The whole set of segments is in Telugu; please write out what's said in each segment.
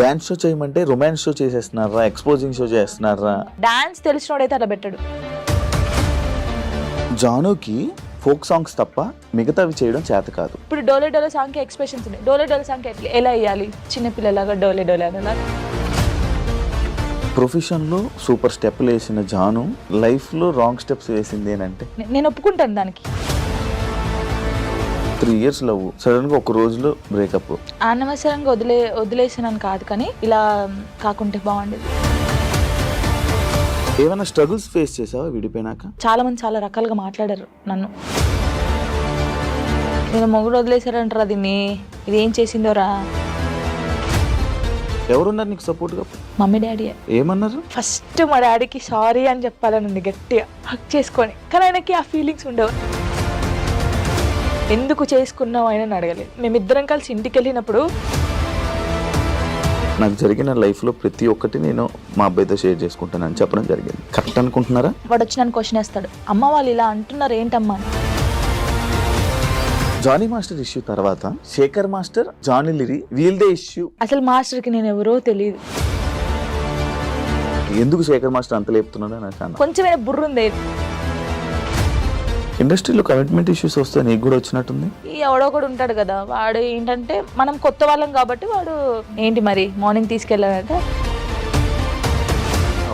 డాన్స్ షో చేయమంటే రొమాన్స్ షో చేసేస్తున్నారా, ఎక్స్పోజింగ్ షో చేస్తున్నారా? డాన్స్ తెలిసినోడైతే అలా పెట్టడు. జానుకి ఫోక్ సాంగ్స్ తప్ప మిగతావి చేయడం చేత కాదు. ఇప్పుడు డోలే డోలే సాంగ్కి ఎక్స్ప్రెషన్స్ ఉన్నాయి. డోలే డోలే సాంగ్కి ఎలా వేయాలి? చిన్నపిల్లలాగా డోలే డోలే అలా. ప్రొఫెషన్లో సూపర్ స్టెప్లు వేసిన జాను లైఫ్లో రాంగ్ స్టెప్స్ వేసింది అంటే నేను ఒప్పుకుంటాను దానికి. 3 years లవ్, సడన్గా ఒక రోజులో బ్రేకప్. అనవసరంగా వదిలేసినాను కాదు, కానీ ఇలా కాకుంటే బాగుండేది. ఏమైనా స్ట్రగుల్స్ ఫేస్ చేసావా విడిపోయినాక? చాలా మంది చాలా రకాలుగా మాట్లాడారు నన్ను. నేను మొగుడు వదిలేశారంటారా దీన్ని, ఇది ఏం చేసిందోరా. ఎవరున్నారు నీకు సపోర్ట్గా? Mummy daddy. ఏమన్నారు? ఫస్ట్ మా డాడీకి సారీ అని చెప్పాలని ఉంది గట్టిగా హక్ చేసుకొని, కానీ ఆయనకి ఆ ఫీలింగ్స్ ఉండవు. ఎందుకు చేసుకున్నావు ఆయన అడగలేదు. మేమిద్దరం కలిసి ఇంటికి వెళ్ళినప్పుడు నాకు జరిగిన లైఫ్లో ప్రతి ఒక్కటి నేను మా అబ్బాయితో షేర్ చేసుకుంటానని చెప్పడం జరిగింది. కరెక్ట్ అనుకుంటున్నారా? వాడు వచ్చి నన్ను క్వశ్చన్ వేస్తాడు, అమ్మ వాళ్ళు ఇలా అంటున్నారు ఏంటమ్మా. జానీ మాస్టర్ ఇష్యూ తర్వాత శేఖర్ మాస్టర్, జానీ లిరి వీళ్ళదే ఇష్యూ. అసలు మాస్టర్కి నేను ఎవరో తెలియదు. ఎందుకు శేఖర్ మాస్టర్ అంత లేపుతున్నాడో నాకు అన్న. కొంచెమైనా బుర్రుంది. ఇండస్ట్రీలో కమిట్మెంట్ ఇష్యూస్ వస్తే నీకు కూడా వచ్చినట్టుంది. ఈ ఎవడో కూడా ఉంటాడు కదా, వాడు ఏంటంటే మనం కొత్త వాళ్ళం కాబట్టి వాడు ఏంటి మరి మార్నింగ్ తీసుకెళ్ళాడంటే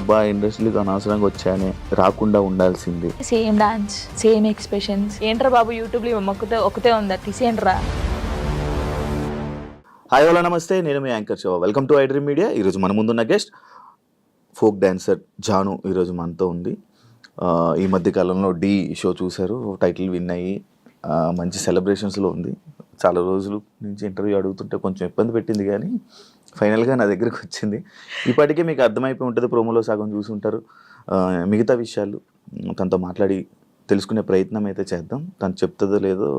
అబ్బా ఇండస్ట్రీకి అనవసరంగా వచ్చానే, రాకుండా ఉండాల్సింది. Same dance, same expressions. ఏంట్రా బాబు యూట్యూబ్లో ఒకతే ఉందా, తీసేయండిరా. హాయ్ హలో నమస్తే, నేను మీ anchor Shiva. Welcome to iDream media. ఈరోజు మన ముందున్న గెస్ట్ ఫోక్ డాన్సర్ జాను ఈరోజు మనతో ఉంది. ఈ మధ్య కాలంలో డి షో చూశారు, టైటిల్ విన్ అయ్యి మంచి సెలబ్రేషన్స్లో ఉంది. చాలా రోజుల నుంచి ఇంటర్వ్యూ అడుగుతుంటే కొంచెం ఇబ్బంది పెట్టింది, కానీ ఫైనల్గా నా దగ్గరికి వచ్చింది. ఇప్పటికే మీకు అర్థమైపోయి ఉంటుంది, ప్రోమోలో సగం చూసుంటారు. మిగతా విషయాలు తనతో మాట్లాడి తెలుసుకునే ప్రయత్నం అయితే చేద్దాం. తను చెప్తుందో లేదో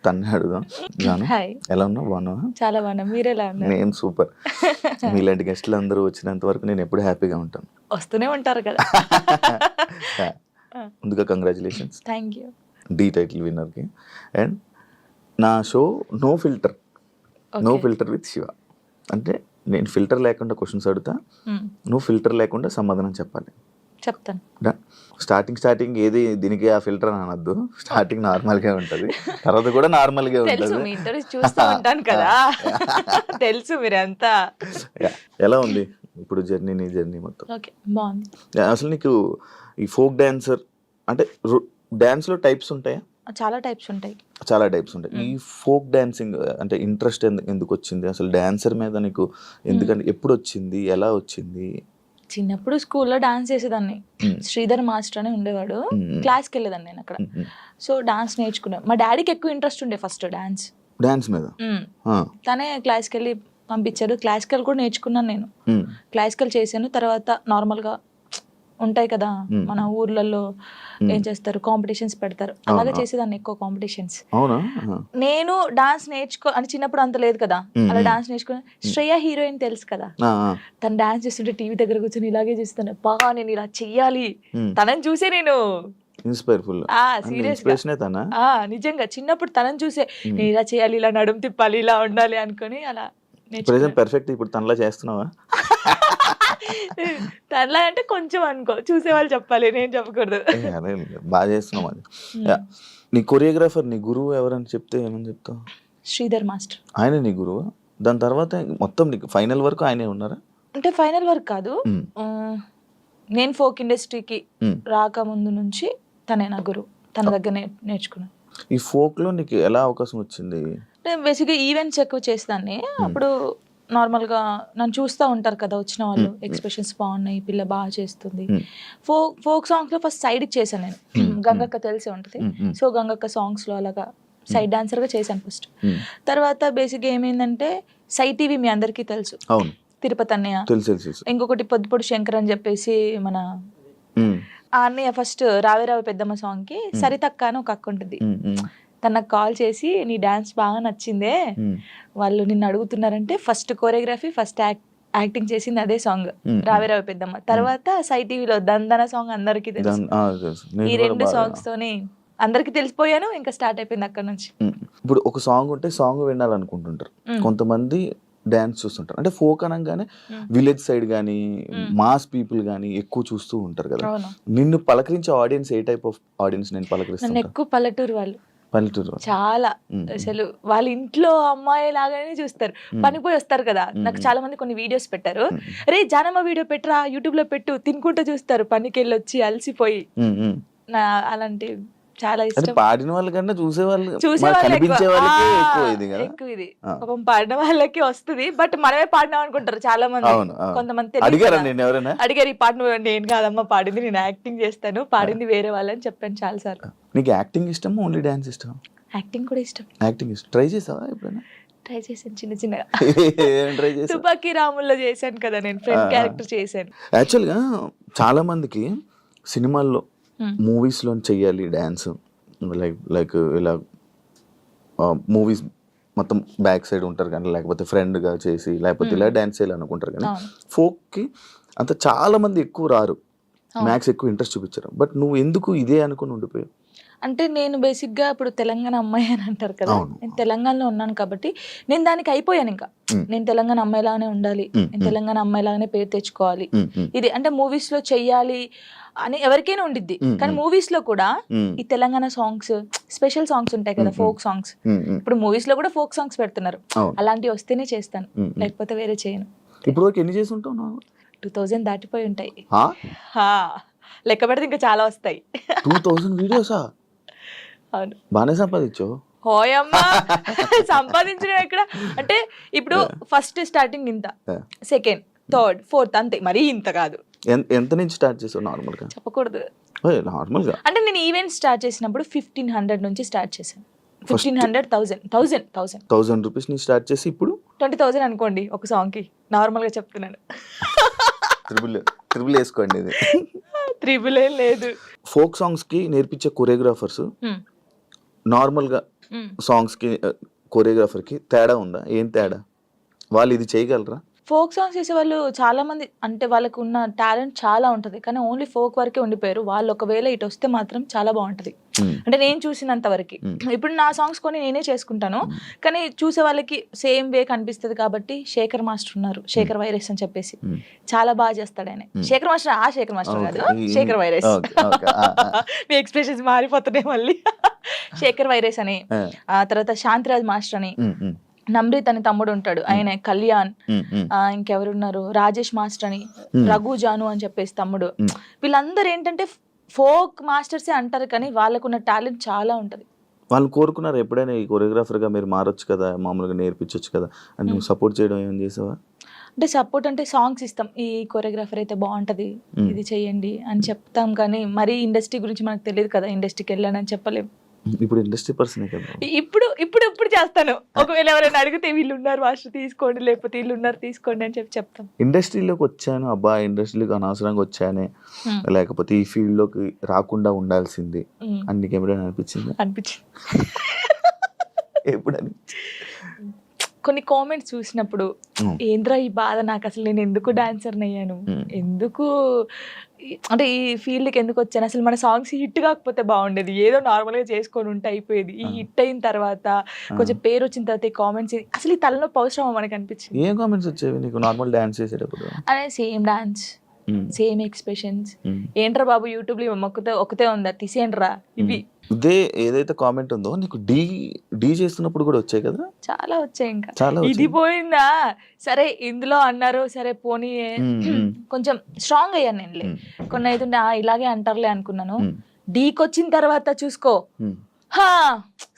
తన్నే అడుగుదాం. జాను ఎలా ఉన్నావు? బాగున్నావా? చాలా బాగున్నా, మీరు ఎలా ఉన్నారు? నేను సూపర్. మీలాంటి గెస్ట్లు అందరూ వచ్చినంత వరకు నేను ఎప్పుడు హ్యాపీగా ఉంటాను. వస్తూనే ఉంటారు కదా. ముందుగా congratulations, thank you. The title విన్నర్కి. అండ్ నా show no filter with Shiva. అంటే నేను ఫిల్టర్ లేకుండా క్వశ్చన్స్ అడుగుతా, నువ్వు ఫిల్టర్ లేకుండా సమాధానం చెప్పాలి. చెప్తాను. స్టార్టింగ్ ఏది దీనికి ఆ ఫిల్టర్ అని అనొద్దు. స్టార్టింగ్ నార్మల్గా ఉంటుంది, తర్వాత కూడా నార్మల్గా ఉంటుంది. మీ ఇంటర్వ్యూ చూస్తూ ఉంటాను కదా, తెలుసు మీరంతా. ఎలా ఉంది ఇప్పుడు నీ జర్నీ మొత్తం? ఓకే, బాగుంది. అసలు నీకు ఈ ఫోక్ డాన్సర్ అంటే డాన్స్లో టైప్స్ ఉంటాయా? చాలా టైప్స్ ఉంటాయి. చాలా టైప్స్ ఉంటాయి. ఈ ఫోక్ డాన్సింగ్ అంటే ఇంట్రెస్ట్ ఎందుకు వచ్చింది అసలు డాన్సర్ మీద నీకు? ఎందుకంటే ఎప్పుడు వచ్చింది, ఎలా వచ్చింది? చిన్నప్పుడు స్కూల్లో డాన్స్ చేసేదాన్ని. శ్రీధర్ మాస్టర్ అని ఉండేవాడు, క్లాస్కి వెళ్ళేదాన్ని నేను అక్కడ. సో డాన్స్ నేర్చుకున్నా. మా డాడీకి ఎక్కువ ఇంట్రెస్ట్ ఉండే ఫస్ట్ డాన్స్ మీద. తనే క్లాస్కి వెళ్ళి పంపించాడు. క్లాసికల్ కూడా నేర్చుకున్నాను నేను. క్లాసికల్ చేశాను. తర్వాత నార్మల్గా ఉంటాయి కదా మన ఊర్లలో ఏం చేస్తారు, కాంపిటీషన్స్ పెడతారు, అలాగే చేసేదాన్ని ఎక్కువ కాంపిటీషన్స్. నేను డాన్స్ అని చిన్నప్పుడు అంత లేదు కదా, అలా డాన్స్ నేర్చుకుని. శ్రేయ హీరోయిన్ తెలుసు కదా, తను డాన్స్ చేస్తుంటే టీవీ దగ్గర కూర్చొని ఇలాగే చూస్తాను, బాగా నేను ఇలా చెయ్యాలి, తనని చూసే నేను నిజంగా చిన్నప్పుడు తనని చూసే నేను ఇలా చేయాలి, ఇలా నడుము తిప్పాలి, ఇలా ఉండాలి అనుకుని అలా పర్ఫెక్ట్. ఇప్పుడు తనలా చేస్తున్నావా? తనలా అంటే కొంచెం అనుకో, చూసేవాళ్ళు చెప్పాలి, నేను చెప్పకూడదు. బాగా చేస్తున్నావు. అది నీ కొరియోగ్రాఫర్, నీ గురువు ఎవరని చెప్తే ఏమని చెప్తావు? శ్రీధర్ మాస్టర్. ఆయన నీ గురువు? దాని తర్వాత మొత్తం నీకు ఫైనల్ వరకు ఆయనే ఉన్నారా? అంటే ఫైనల్ వరకు కాదు, నేను ఫోక్ ఇండస్ట్రీకి రాకముందు నుంచి తనే నా గురువు. తన దగ్గర నేర్చుకున్నాను. ఈ ఫోక్ లో నీకు ఎలా అవకాశం వచ్చింది? బేసిక్గా ఈవెంట్స్ ఎక్కువ చేసేదాన్ని. అప్పుడు నార్మల్గా నన్ను చూస్తూ ఉంటారు కదా వచ్చిన వాళ్ళు, ఎక్స్ప్రెషన్స్ బాగున్నాయి, పిల్ల బాగా చేస్తుంది. ఫోక్ సాంగ్స్లో ఫస్ట్ సైడ్కి చేశాను నేను. గంగక్క తెలిసే ఉంటుంది. సో గంగక్క సాంగ్స్లో అలాగా సైడ్ డాన్సర్గా చేశాను ఫస్ట్. తర్వాత బేసిక్గా ఏమైందంటే సై టీవీ మీ అందరికీ తెలుసు, తిరుపతి అన్నయ్య. ఇంకొకటి పొద్దుపొడి శంకర్ అని చెప్పేసి మన ఆ అన్నయ్య ఫస్ట్ రావే రావే పెద్దమ్మ సాంగ్కి సరితక్క అని ఒక అక్క ఉంటుంది. తనకు కాల్ చేసి నీ డాన్స్ బాగా నచ్చిందే, వాళ్ళు నిన్ను అడుగుతున్నారంటే ఫస్ట్ కోరియోగ్రఫీ, ఫస్ట్ యాక్టింగ్ చేసింది అదే సాంగ్ రావే రావే పెద్దమ్మ. తర్వాత సై టీవీలో దందన సాంగ్ అందరికీ తెలుసు. ఈ 2 సాంగ్స్ తోని అందరికి తెలిసిపోయాను. ఇంకా స్టార్ట్ అయిపోయింది అక్కడ నుంచి. ఇప్పుడు ఒక సాంగ్ ఉంటే సాంగ్ వినాలనుకుంటుంటారు కొంతమంది, డ్యాన్స్ చూస్తుంటారు. అంటే ఫోక్ అనగానే విలేజ్ సైడ్ కానీ మాస్ పీపుల్ కానీ ఎక్కువ చూస్తూ ఉంటారు కదా. అవును. నిన్ను పలకరించే ఆడియన్స్ ఏ టైప్ ఆఫ్ ఆడియన్స్ నేను నన్ను పలకరిస్తాను? ఎక్కువ పల్లెటూరు వాళ్ళు పల్లెటూరు. చాలా అసలు వాళ్ళ ఇంట్లో అమ్మాయి లాగానే చూస్తారు. పనికి పోయి వస్తారు కదా, నాకు చాలా మంది కొన్ని వీడియోస్ పెట్టారు, రే జానమ్మ వీడియో పెట్టరా యూట్యూబ్ లో పెట్టు, తినుకుంటూ చూస్తారు పనికి వెళ్ళి వచ్చి అలసిపోయి. అలాంటి చాలా అంటే ఇష్టం. పాడిన వాళ్ళకన్నా చూసే వాళ్ళు చూసే వాళ్ళు కనిపించే వాళ్ళకి ఎక్కువ ఇది కదా. ఎక్కువ ఇది పాపం పాడిన వాళ్ళకి వస్తుంది, బట్ మనమే పాడినాం అనుకుంటారు చాలా మంది. అవును, అవును. కొంతమంది తెలియదు అడిగారా కదా. నేను ఎవరైనా? అడిగారు, ఈ పాట నువ్వు, నేను కాదమ్మా పాడింది, నేను యాక్టింగ్ చేస్తాను, పాడింది వేరే వాళ్ళని చెప్పాను చాలా సార్లు. నీకు యాక్టింగ్ ఇష్టమా ఓన్లీ డాన్స్ ఇష్టమా? యాక్టింగ్ కూడా ఇష్టం. యాక్టింగ్ ఇష్టం. ట్రై చేసావా ఎప్పుడైనా? ట్రై చేశాను చిన్న చిన్నగా. ఏం ట్రై చేసావు? తుపాకీ రాముల్లో చేశాను కదా నేను, ఫ్రెండ్ క్యారెక్టర్ చేశాను. యాక్చువల్గా చాలా మందికి సినిమాల్లో మూవీస్లో చెయ్యాలి డ్యాన్స్, లైక్ ఇలా మూవీస్ మొత్తం బ్యాక్ సైడ్ ఉంటారు కానీ, లేకపోతే ఫ్రెండ్గా చేసి లేకపోతే ఇలా డ్యాన్స్ చేయాలి అనుకుంటారు కానీ, ఫోక్కి అంత చాలా మంది ఎక్కువ రారు, మ్యాక్స్ ఎక్కువ ఇంట్రెస్ట్ చూపించారు. బట్ నువ్వు ఎందుకు ఇదే అనుకుని ఉండిపోయావు? అంటే నేను బేసిక్గా ఇప్పుడు తెలంగాణ అమ్మాయి అని అంటారు కదా, నేను తెలంగాణలో ఉన్నాను కాబట్టి నేను దానికి అయిపోయాను. ఇంకా నేను తెలంగాణ అమ్మాయిలాగానే ఉండాలి, నేను తెలంగాణ అమ్మాయిలాగానే పేరు తెచ్చుకోవాలి, ఇది అంటే మూవీస్ లో చెయ్యాలి అని ఎవరికైనా ఉండిద్ది. కానీ మూవీస్ లో కూడా ఈ తెలంగాణ సాంగ్స్, స్పెషల్ సాంగ్స్ ఉంటాయి కదా, ఫోక్ సాంగ్స్, ఇప్పుడు మూవీస్ లో కూడా ఫోక్ సాంగ్స్ పెడుతున్నారు, అలాంటివి వస్తేనే చేస్తాను, లేకపోతే వేరే చేయను. ఇప్పుడు వరకు ఎన్ని చేసి ఉంటావు? 2000 దాటిపోయి ఉంటాయి. లెక్క పెడితే ఇంకా చాలా వస్తాయి. 2000 వీడియోసా? అవును. బాగానే సంపాదించు. హోయమ్మా, సంపాదించడం ఎక్కడ అంటే, ఇప్పుడు ఫస్ట్ స్టార్టింగ్ ఇంత, సెకండ్, థర్డ్, ఫోర్త్, అంతే, మరీ ఇంత కాదు. ఎంత నుంచి స్టార్ట్ చేసావు నార్మల్గా? చెప్పకూడదు. నార్మల్గా అంటే నేను ఈవెంట్ స్టార్ట్ చేసినప్పుడు 1500 నుంచి స్టార్ట్ చేశాను. 1500, 1000 రూపీస్ నుంచి స్టార్ట్ చేసి ఇప్పుడు 20,000 అనుకోండి ఒక సాంగ్ కి, నార్మల్ గా చెప్తున్నాను. ట్రిపుల్ వేసుకోండి. ఇది త్రిబుల్ ఏం లేదు. ఫోక్ సాంగ్స్ కి నేర్పించే కొరియోగ్రాఫర్స్ నార్మల్ గా సాంగ్స్ కి కొరియోగ్రాఫర్ కి తేడా ఉందా? ఏం తేడా? వాళ్ళు ఇది చేయగలరా? ఫోక్ సాంగ్స్ చేసే వాళ్ళు చాలా మంది, అంటే వాళ్ళకు ఉన్న టాలెంట్ చాలా ఉంటది, కానీ ఓన్లీ ఫోక్ వరకే ఉండిపోయారు. వాళ్ళు ఒకవేళ ఇటు వస్తే మాత్రం చాలా బాగుంటది. అంటే నేను చూసినంత వరకు, ఇప్పుడు నా సాంగ్స్ కొని నేనే చేసుకుంటాను, కానీ చూసే వాళ్ళకి సేమ్ వే కనిపిస్తుంది కాబట్టి శేఖర్ మాస్టర్ ఉన్నారు, శేఖర్ వైరస్ అని చెప్పేసి, చాలా బాగా చేస్తాడు ఆయన. శేఖర్ మాస్టర్, ఆ శేఖర్ మాస్టర్ కాదు, శేఖర్ వైరస్. మీ ఎక్స్ప్రెషన్స్ మారిపోతున్నాయి మళ్ళీ. శేఖర్ వైరస్ అని, ఆ తర్వాత శాంతిరాజ్ మాస్టర్ అని, నమ్రీత్ అని తమ్ముడు ఉంటాడు, ఆయన కళ్యాణ్, ఇంకెవరున్నారు, రాజేష్ మాస్టర్ అని, రఘు జాను అని చెప్పేసి తమ్ముడు. వీళ్ళందరూ ఏంటంటే ఫోక్ మాస్టర్సే అంటారు, కానీ వాళ్ళకున్న టాలెంట్ చాలా ఉంటది. వాళ్ళు కోరుకున్నారు ఎప్పుడైనా ఈ కొరియోగ్రాఫర్ గా మీరు మారొచ్చు కదా, మామూలుగా నేర్పించవచ్చు కదా అని నువ్వు సపోర్ట్ చేయడం ఏం చేసావా? అంటే సపోర్ట్ అంటే సాంగ్స్ ఇస్తాం, ఈ కొరియోగ్రాఫర్ అయితే బాగుంటది, ఇది చెయ్యండి అని చెప్తాం, కానీ మరీ ఇండస్ట్రీ గురించి మనకు తెలియదు కదా, ఇండస్ట్రీకి వెళ్ళానని చెప్పలేము. ఇప్పుడు ఇండస్ట్రీ పర్సనే కదా. ఇప్పుడు చేస్తాను, ఒకవేళ ఎవరైనా అడిగితే వీళ్ళు ఉన్నారు మాస్టర్ తీసుకోండి, లేకపోతే వీళ్ళు ఉన్నారు తీసుకోండి అని చెప్తాం. ఇండస్ట్రీలోకి వచ్చాను, అబ్బా ఇండస్ట్రీలోకి అనవసరంగా వచ్చానే, లేకపోతే ఈ ఫీల్డ్ లోకి రాకుండా ఉండాల్సింది అని నీకు ఎప్పుడైనా అనిపించింది? ఎప్పుడు అనిపించింది? కొన్ని కామెంట్స్ చూసినప్పుడు, ఏంద్రా ఈ బాధ, నాకు అసలు నేను ఎందుకు డాన్సర్ అయ్యాను, ఎందుకు అంటే ఈ ఫీల్డ్కి ఎందుకు వచ్చాను, అసలు మన సాంగ్స్ హిట్ కాకపోతే బాగుండేది, ఏదో నార్మల్గా చేసుకొని ఉంటే అయిపోయేది. ఈ హిట్ అయిన తర్వాత, కొంచెం పేరు వచ్చిన తర్వాత ఈ కామెంట్స్, అసలు ఈ తలనొప్పి అవసరమా మనకు అనిపించింది. ఏం కామెంట్స్ వచ్చేవి నీకు నార్మల్ డాన్స్ చేసేటప్పుడు? అదే సేమ్ డాన్స్, సేమ్ ఎక్స్ప్రెషన్స్, ఏంట్రా బాబు యూట్యూబ్ లో ఒకతే ఉందా, తీసేయండిరా ఇవి. ఇదే ఏదైతే కామెంట్ ఉందో నీకు డీ చేస్తున్నప్పుడు కూడా వచ్చాయి కదా? చాలా వచ్చాయి. ఇంకా చాలా ఇది పోయిందా, సరే ఇందులో అన్నారు, సరే పోనీ కొంచెం స్ట్రాంగ్ అయ్యాను నేను. కొన్ని అయితే ఇలాగే అంటారులే అనుకున్నాను, డీకి వచ్చిన తర్వాత చూసుకో,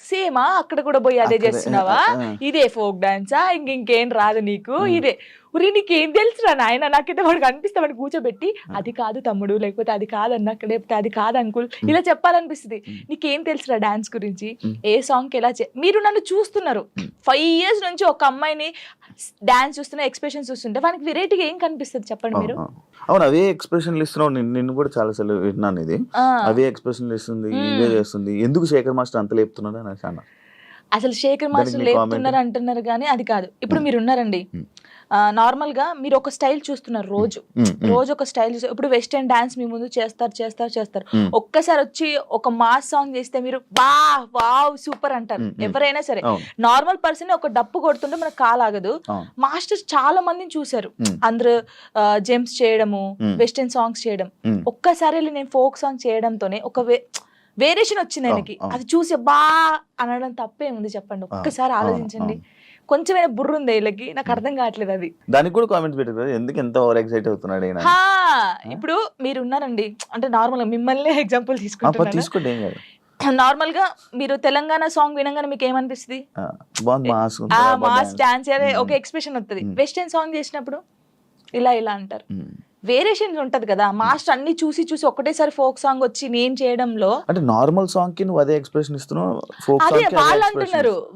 సేమా అక్కడ కూడా పోయి అదే చేస్తున్నావా, ఇదే ఫోక్ డాన్సా, ఇంకేం రాదు నీకు, ఇదే ఉరి నీకేం తెలుసురా నాయన, నాకైతే వాడికి అనిపిస్తే వాడిని కూర్చోబెట్టి, అది కాదు తమ్ముడు, లేకపోతే అది కాదన్నా, లేకపోతే అది కాదు అంకుల్, ఇలా చెప్పాలనిపిస్తుంది. నీకేం తెలుసురా డాన్స్ గురించి, ఏ సాంగ్ ఎలా మీరు నన్ను చూస్తున్నారు 5 years నుంచి, ఒక అమ్మాయిని డాన్స్ చూస్తున్నా, ఎక్స్ప్రెషన్స్ చూస్తుంటే వానికి వెరైటీగా ఏం కనిపిస్తుంది చెప్పండి మీరు? అవును, అవే ఎక్స్ప్రెషన్లు ఇస్తున్నావు. నిన్ను కూడా చాలా సార్లు విన్నాను, ఇది అవే ఎక్స్ప్రెషన్లు ఇస్తుంది, ఇవే చేస్తుంది, ఎందుకు శేఖర్ మాస్టర్ అంత లేపుతున్నాడు అని అన్నా. అసలు శేఖర్ మాస్టర్ లేపుతున్నారు అంటున్నారు, కానీ అది కాదు. ఇప్పుడు మీరు ఉన్నారండి, నార్మల్ గా మీరు ఒక స్టైల్ చూస్తున్నారు రోజు ఒక స్టైల్ చూస్తారు. ఇప్పుడు వెస్టర్న్ డాన్స్ మీ ముందు చేస్తారు ఒక్కసారి వచ్చి ఒక మాస్ సాంగ్ చేస్తే మీరు వావ్ సూపర్ అంటారు ఎవరైనా సరే. నార్మల్ పర్సన్ ఒక డప్పు కొడుతుంటే మనకు కాలాగదు. మాస్టర్స్ చాలా మందిని చూసారు, అందరూ జెమ్స్ చేయడము, వెస్టర్న్ సాంగ్స్ చేయడం. ఒక్కసారి నేను ఫోక్ సాంగ్ చేయడంతోనే ఒక వేరియేషన్ వచ్చింది ఆయనకి. అది చూసి బా అనడం తప్పే ఉంది చెప్పండి, ఒక్కసారి ఆలోచించండి. కొంచెమైనా బుర్ర ఉంది వీళ్ళకి, నాకు అర్థం కావట్లేదు అది. దానికి కూడా కామెంట్స్ పెట్టారు, ఎందుకు ఎంత ఓవర్ ఎక్సైట్ అవుతున్నాడు ఈయన. ఇప్పుడు మీరు ఉన్నారండి, అంటే నార్మల్ గా మిమ్మల్ని ఎగ్జాంపుల్ తీసుకోండి, ఏం కాదు. నార్మల్ గా మీరు తెలంగాణ సాంగ్ వినగానే మీకు ఏమనిపిస్తుంది? మాస్ డాన్స్ ఒక ఎక్స్ప్రెషన్ వస్తుంది. వెస్టర్న్ సాంగ్ చేసినప్పుడు ఇలా అంటారు, వేరియేషన్ ఉంటది కదా. మాస్టర్ అన్ని చూసి ఒకటేసారి ఫోక్ సాంగ్ వచ్చి నేను చేయడంలో, అంటే నార్మల్ సాంగ్ కి నువ్వు అదే ఎక్స్ప్రెషన్ ఇస్తున్నావు, అదే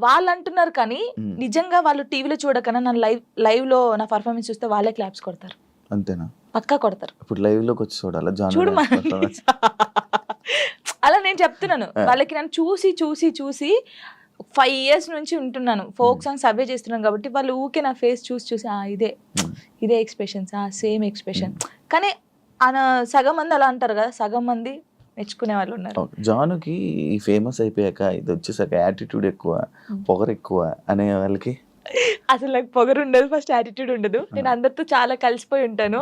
వాళ్ళు అంటున్నారు కానీ నిజంగా వాళ్ళు టీవీలో చూడకన్నా నా లైవ్ లో నా పర్ఫార్మెన్స్ చూస్తే వాళ్ళే క్లాప్స్ కొడతారు. అంతేనా? పక్కా కొడతారు. ఇప్పుడు లైవ్ లోకి వచ్చి చూడాలి చూడు అలా నేను చెప్తున్నాను వాళ్ళకి. నన్ను చూసి 5 years నుంచి ఉంటున్నాను, ఫోక్ సాంగ్స్ అవే చేస్తున్నాను కాబట్టి వాళ్ళు ఊకే నా ఫేస్ చూసి ఇదే ఎక్స్ప్రెషన్స్, సేమ్ ఎక్స్ప్రెషన్. కానీ సగం మంది అలా అంటారు కదా, సగం మంది మెచ్చుకునే వాళ్ళు ఉన్నారు. జానుకి ఫేమస్ అయిపోయాక ఇది వచ్చేసాక యాటిట్యూడ్ ఎక్కువ, పొగరు ఎక్కువ అనే వాళ్ళకి అసలు నాకు పొగరు ఉండదు, ఫస్ట్ యాటిట్యూడ్ ఉండదు. నేను అందరితో చాలా కలిసిపోయి ఉంటాను.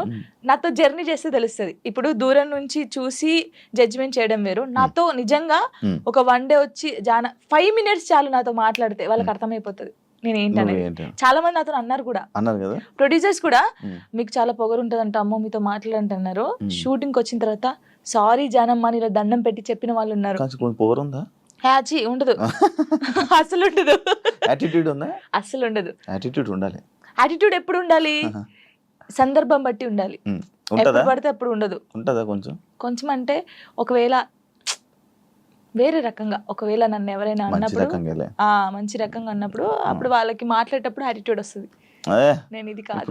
నాతో జర్నీ చేస్తే తెలుస్తుంది. ఇప్పుడు దూరం నుంచి చూసి జడ్జిమెంట్ చేయడం వేరు, నాతో నిజంగా ఒక 1 day వచ్చి 5 minutes చాలు నాతో మాట్లాడితే వాళ్ళకి అర్థమైపోతుంది నేను ఏంటనేది. చాలా మంది నాతో అన్నారు కూడా, ప్రొడ్యూసర్స్ కూడా, మీకు చాలా పొగరు ఉంటుంది అంట, అమ్మో మీతో మాట్లాడంటున్నారు. షూటింగ్ వచ్చిన తర్వాత సారీ జానమ్మ ఇలా దండం పెట్టి చెప్పిన వాళ్ళు ఉన్నారు. ఉండదు, అసలు ఉండదు. అసలు ఉండదు. యాటిట్యూడ్ ఎప్పుడు ఉండాలి? సందర్భం బట్టి ఉండాలి. ఎప్పుడు పడితే అప్పుడు ఉండదు. కొంచెం అంటే ఒకవేళ వేరే రకంగా, ఒకవేళ నన్ను ఎవరైనా అన్నప్పుడు మంచి రకంగా అన్నప్పుడు అప్పుడు వాళ్ళకి మాట్లాడేటప్పుడు యాటిట్యూడ్ వస్తుంది. నేను ఇది కాదు